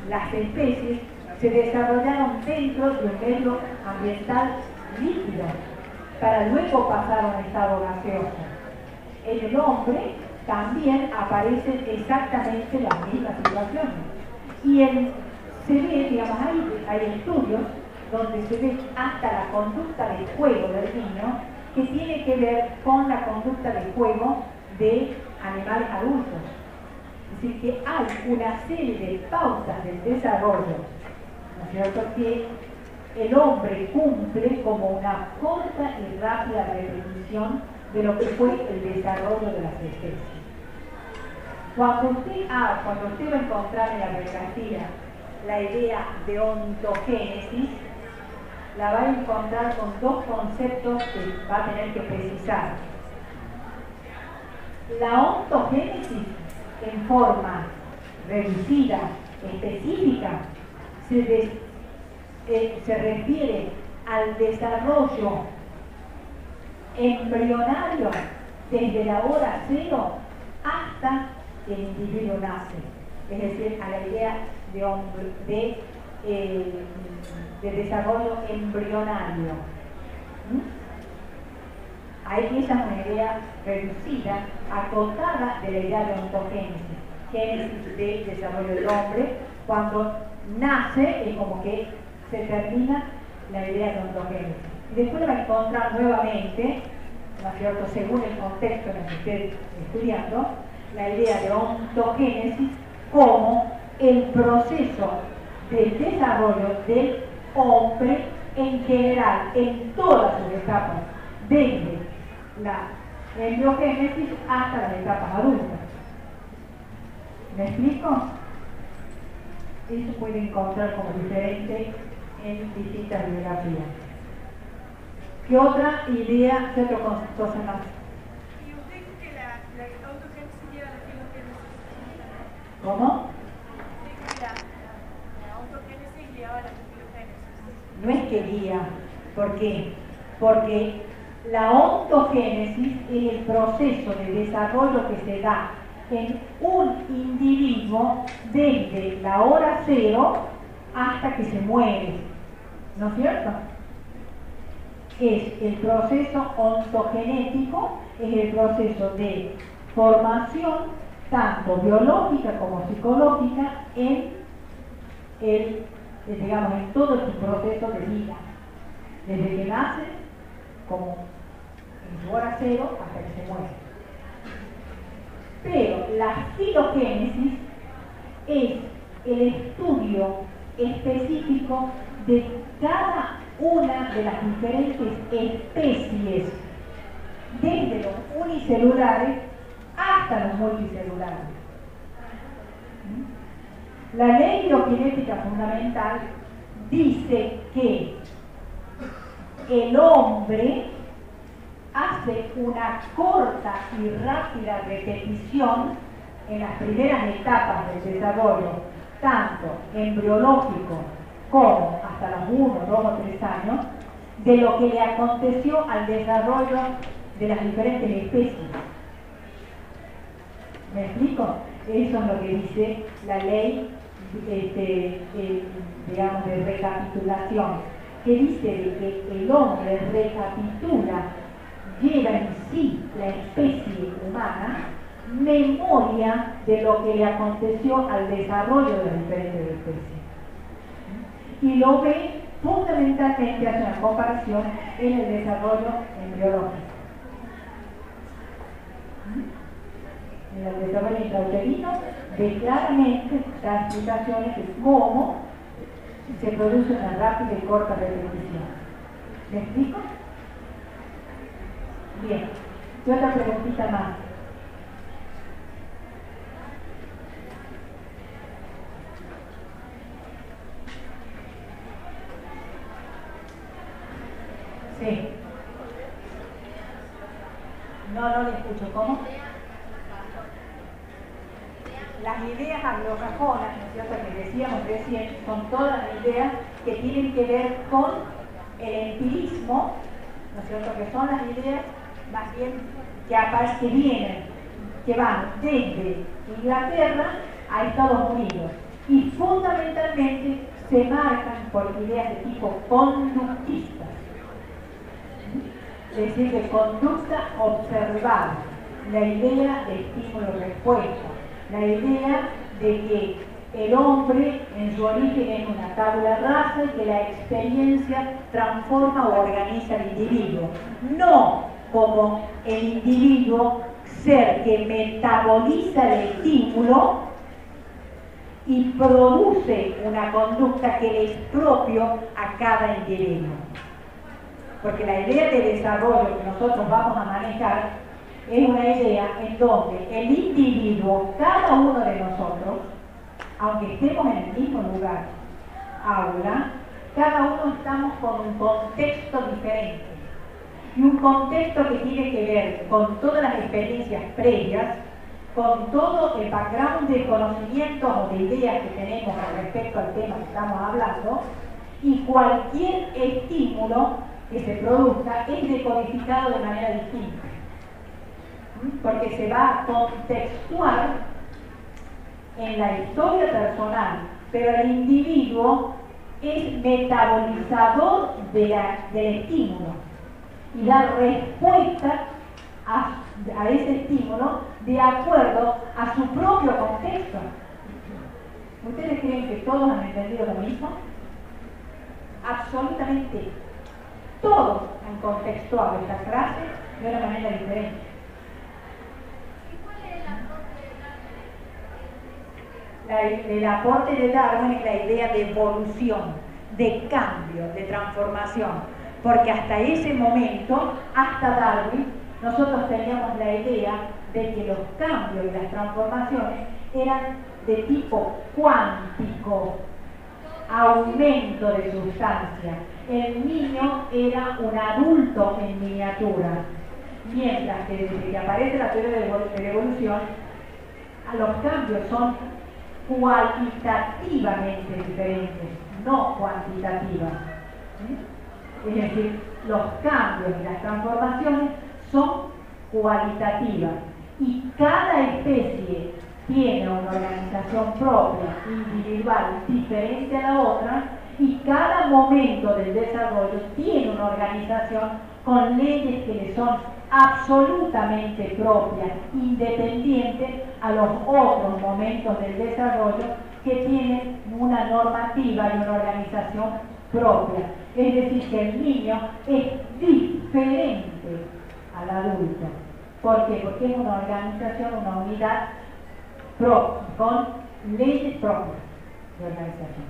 las especies se desarrollaron dentro de un medio ambiental líquido, para luego pasar a un estado gaseoso. En el hombre también aparecen exactamente las mismas situaciones. Y se ve, digamos, hay estudios donde se ve hasta la conducta de juego del niño que tiene que ver con la conducta de juego de animales adultos. Es decir, que hay una serie de pautas del desarrollo, ¿no es cierto?, que el hombre cumple como una corta y rápida repetición de lo que fue el desarrollo de las especies. Cuando usted va a encontrar en la bibliografía la idea de ontogénesis, la va a encontrar con dos conceptos que va a tener que precisar. La ontogénesis en forma reducida, específica, se refiere al desarrollo embrionario desde la hora cero hasta que el individuo nace, es decir, a la idea de desarrollo embrionario. Ahí esa es una idea reducida, acotada de la idea de ontogénesis, génesis del desarrollo del hombre. Cuando nace es como que se termina la idea de ontogénesis. Después va a encontrar nuevamente, ¿no es cierto?, según el contexto en el que esté estudiando, la idea de ontogénesis como el proceso del desarrollo del hombre en general, en todas sus etapas, desde la embriogénesis hasta las etapas adultas. ¿Me explico? Eso puede encontrar como diferente en distintas bibliografías. ¿Qué otra idea, qué otra cosa más? Y usted dice que la ontogénesis lleva a la filogénesis. ¿Cómo? Usted dice que la ontogénesis lleva a la filogénesis. No es que guía. ¿Por qué? Porque la ontogénesis es el proceso de desarrollo que se da en un individuo desde la hora cero hasta que se muere. ¿No es cierto? Es el proceso ontogenético, es el proceso de formación tanto biológica como psicológica en en todo su proceso de vida, desde que nace como en su hora cero hasta que se muere. Pero la filogénesis es el estudio específico de cada una de las diferentes especies, desde los unicelulares hasta los multicelulares. La ley biogenética fundamental dice que el hombre hace una corta y rápida repetición en las primeras etapas del desarrollo, tanto embriológico como hasta los 1, 2 o 3 años, de lo que le aconteció al desarrollo de las diferentes especies. ¿Me explico? Eso es lo que dice la ley digamos, de recapitulación, que dice de que el hombre recapitula, lleva en sí la especie humana memoria de lo que le aconteció al desarrollo de las diferentes especies. Y lo ve fundamentalmente, hace una comparación en el desarrollo embriológico. En el desarrollo intrauterino ve claramente las explicaciones de cómo se produce una rápida y corta repetición. ¿Me explico? Bien. Y otra preguntita más. Sí. No le escucho. ¿Cómo? Las ideas anglosajonas, ¿no es cierto?, que decíamos recién, son todas las ideas que tienen que ver con el empirismo, ¿no es cierto?, que son las ideas más bien que van desde Inglaterra a Estados Unidos y fundamentalmente se marcan por ideas de tipo conductistas, es decir, de conducta observada, la idea de estímulo-respuesta, la idea de que el hombre en su origen es una tabula rasa y que la experiencia transforma o organiza al individuo, no como el individuo ser que metaboliza el estímulo y produce una conducta que le es propio a cada individuo. Porque la idea de desarrollo que nosotros vamos a manejar es una idea en donde el individuo, cada uno de nosotros, aunque estemos en el mismo lugar, aula, cada uno estamos con un contexto diferente. Y un contexto que tiene que ver con todas las experiencias previas, con todo el background de conocimientos o de ideas que tenemos con respecto al tema que estamos hablando, y cualquier estímulo que se produzca es decodificado de manera distinta. Porque se va a contextuar en la historia personal, pero el individuo es metabolizador del estímulo y da respuesta a ese estímulo de acuerdo a su propio contexto. ¿Ustedes creen que todos han entendido lo mismo? Absolutamente todos han contextuado esta frase de una manera diferente. El aporte de Darwin es la idea de evolución, de cambio, de transformación, porque hasta ese momento, hasta Darwin, nosotros teníamos la idea de que los cambios y las transformaciones eran de tipo cuántico, aumento de sustancia. El niño era un adulto en miniatura, mientras que desde que aparece la teoría de la evolución, los cambios son cualitativamente diferentes, no cuantitativas. Es decir, los cambios y las transformaciones son cualitativas y cada especie tiene una organización propia, individual, diferente a la otra, y cada momento del desarrollo tiene una organización con leyes que le son absolutamente propias, independientes a los otros momentos del desarrollo que tienen una normativa y una organización propia. Es decir, que el niño es diferente al adulto. ¿Por qué? Porque es una organización, una unidad propia, con leyes propias de organización,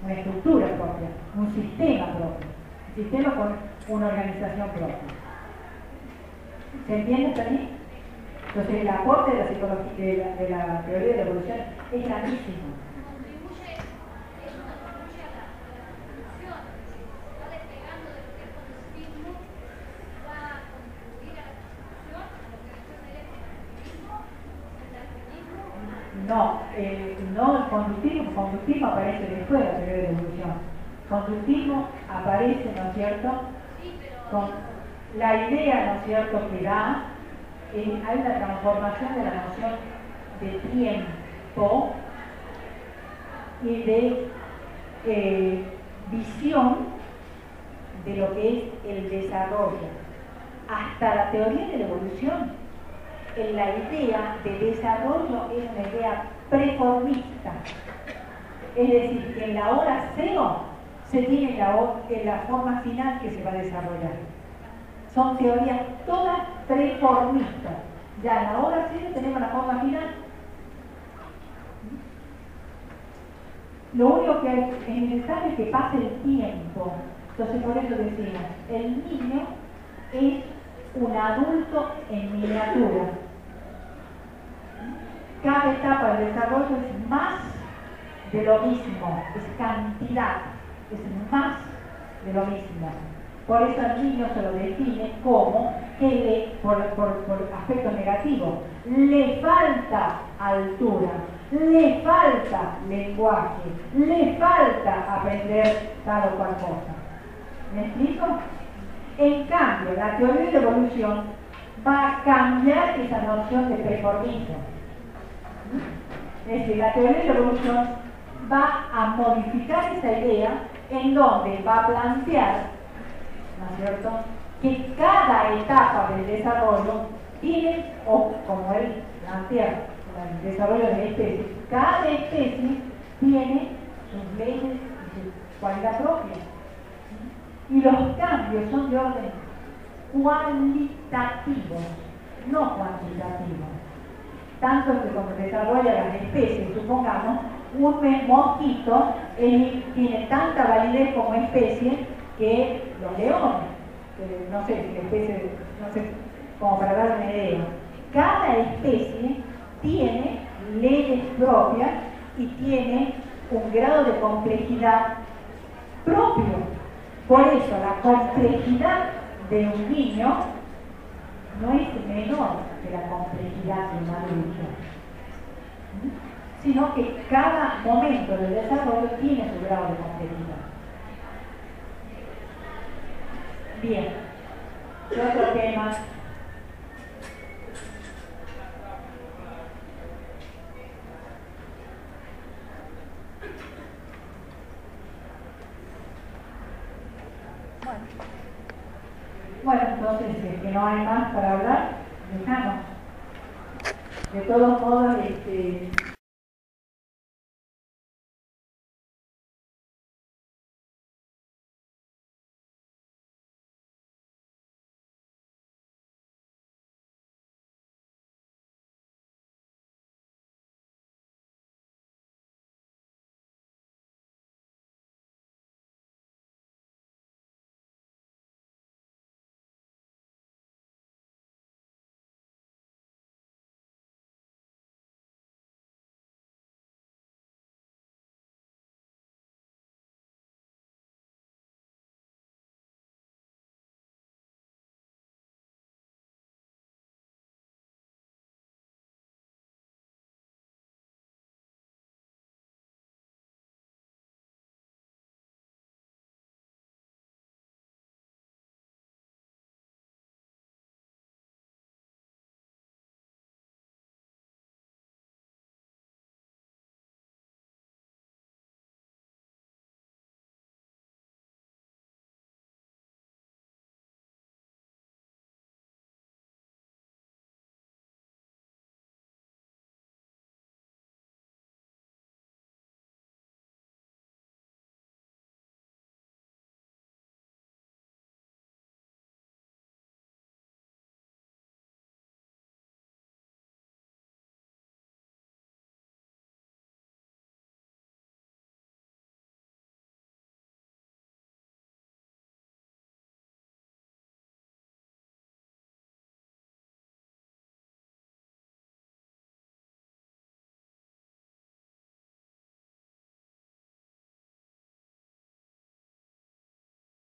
una estructura propia, un sistema propio, un sistema con una organización propia. ¿Se entiende también? Entonces el aporte de la psicología, de la teoría de la evolución es grandísimo. No, no el conductismo aparece después de la teoría de la evolución. Conductismo aparece, ¿no es cierto? Con la idea, ¿no es cierto?, que da, hay una transformación de la noción de tiempo y de visión de lo que es el desarrollo. Hasta la teoría de la evolución, la idea de desarrollo es una idea preformista. Es decir, que en la hora cero se tiene la forma final que se va a desarrollar. Son teorías todas preformistas. Ya en la hora cero tenemos la forma final. Lo único que es necesario es que pase el tiempo. Entonces por eso decimos, el niño es un adulto en miniatura. Cada etapa del desarrollo es más de lo mismo, es cantidad, es más de lo mismo. Por eso al niño se lo define como que por aspectos negativos, le falta altura, le falta lenguaje, le falta aprender tal o cual cosa. ¿Me explico? En cambio, la teoría de la evolución va a cambiar esa noción de preformismo. Es decir, la teoría de la evolución va a modificar esa idea en donde va a plantear, ¿no es cierto?, que cada etapa del desarrollo tiene, o como él plantea, el desarrollo de la especie, cada especie tiene sus leyes y su cualidad propia. Y los cambios son de orden cualitativo, no cuantitativo. Tanto que cuando desarrolla las especies, supongamos, un mosquito tiene tanta validez como especie que los leones. no sé, especie, no sé, como para dar una idea. Cada especie tiene leyes propias y tiene un grado de complejidad propio. Por eso la complejidad de un niño no es menor que la complejidad de un adulto, sino que cada momento del desarrollo tiene su grado de complejidad. Bien, ¿qué otro tema? Bueno, entonces, que no hay más para hablar, dejamos. De todos modos,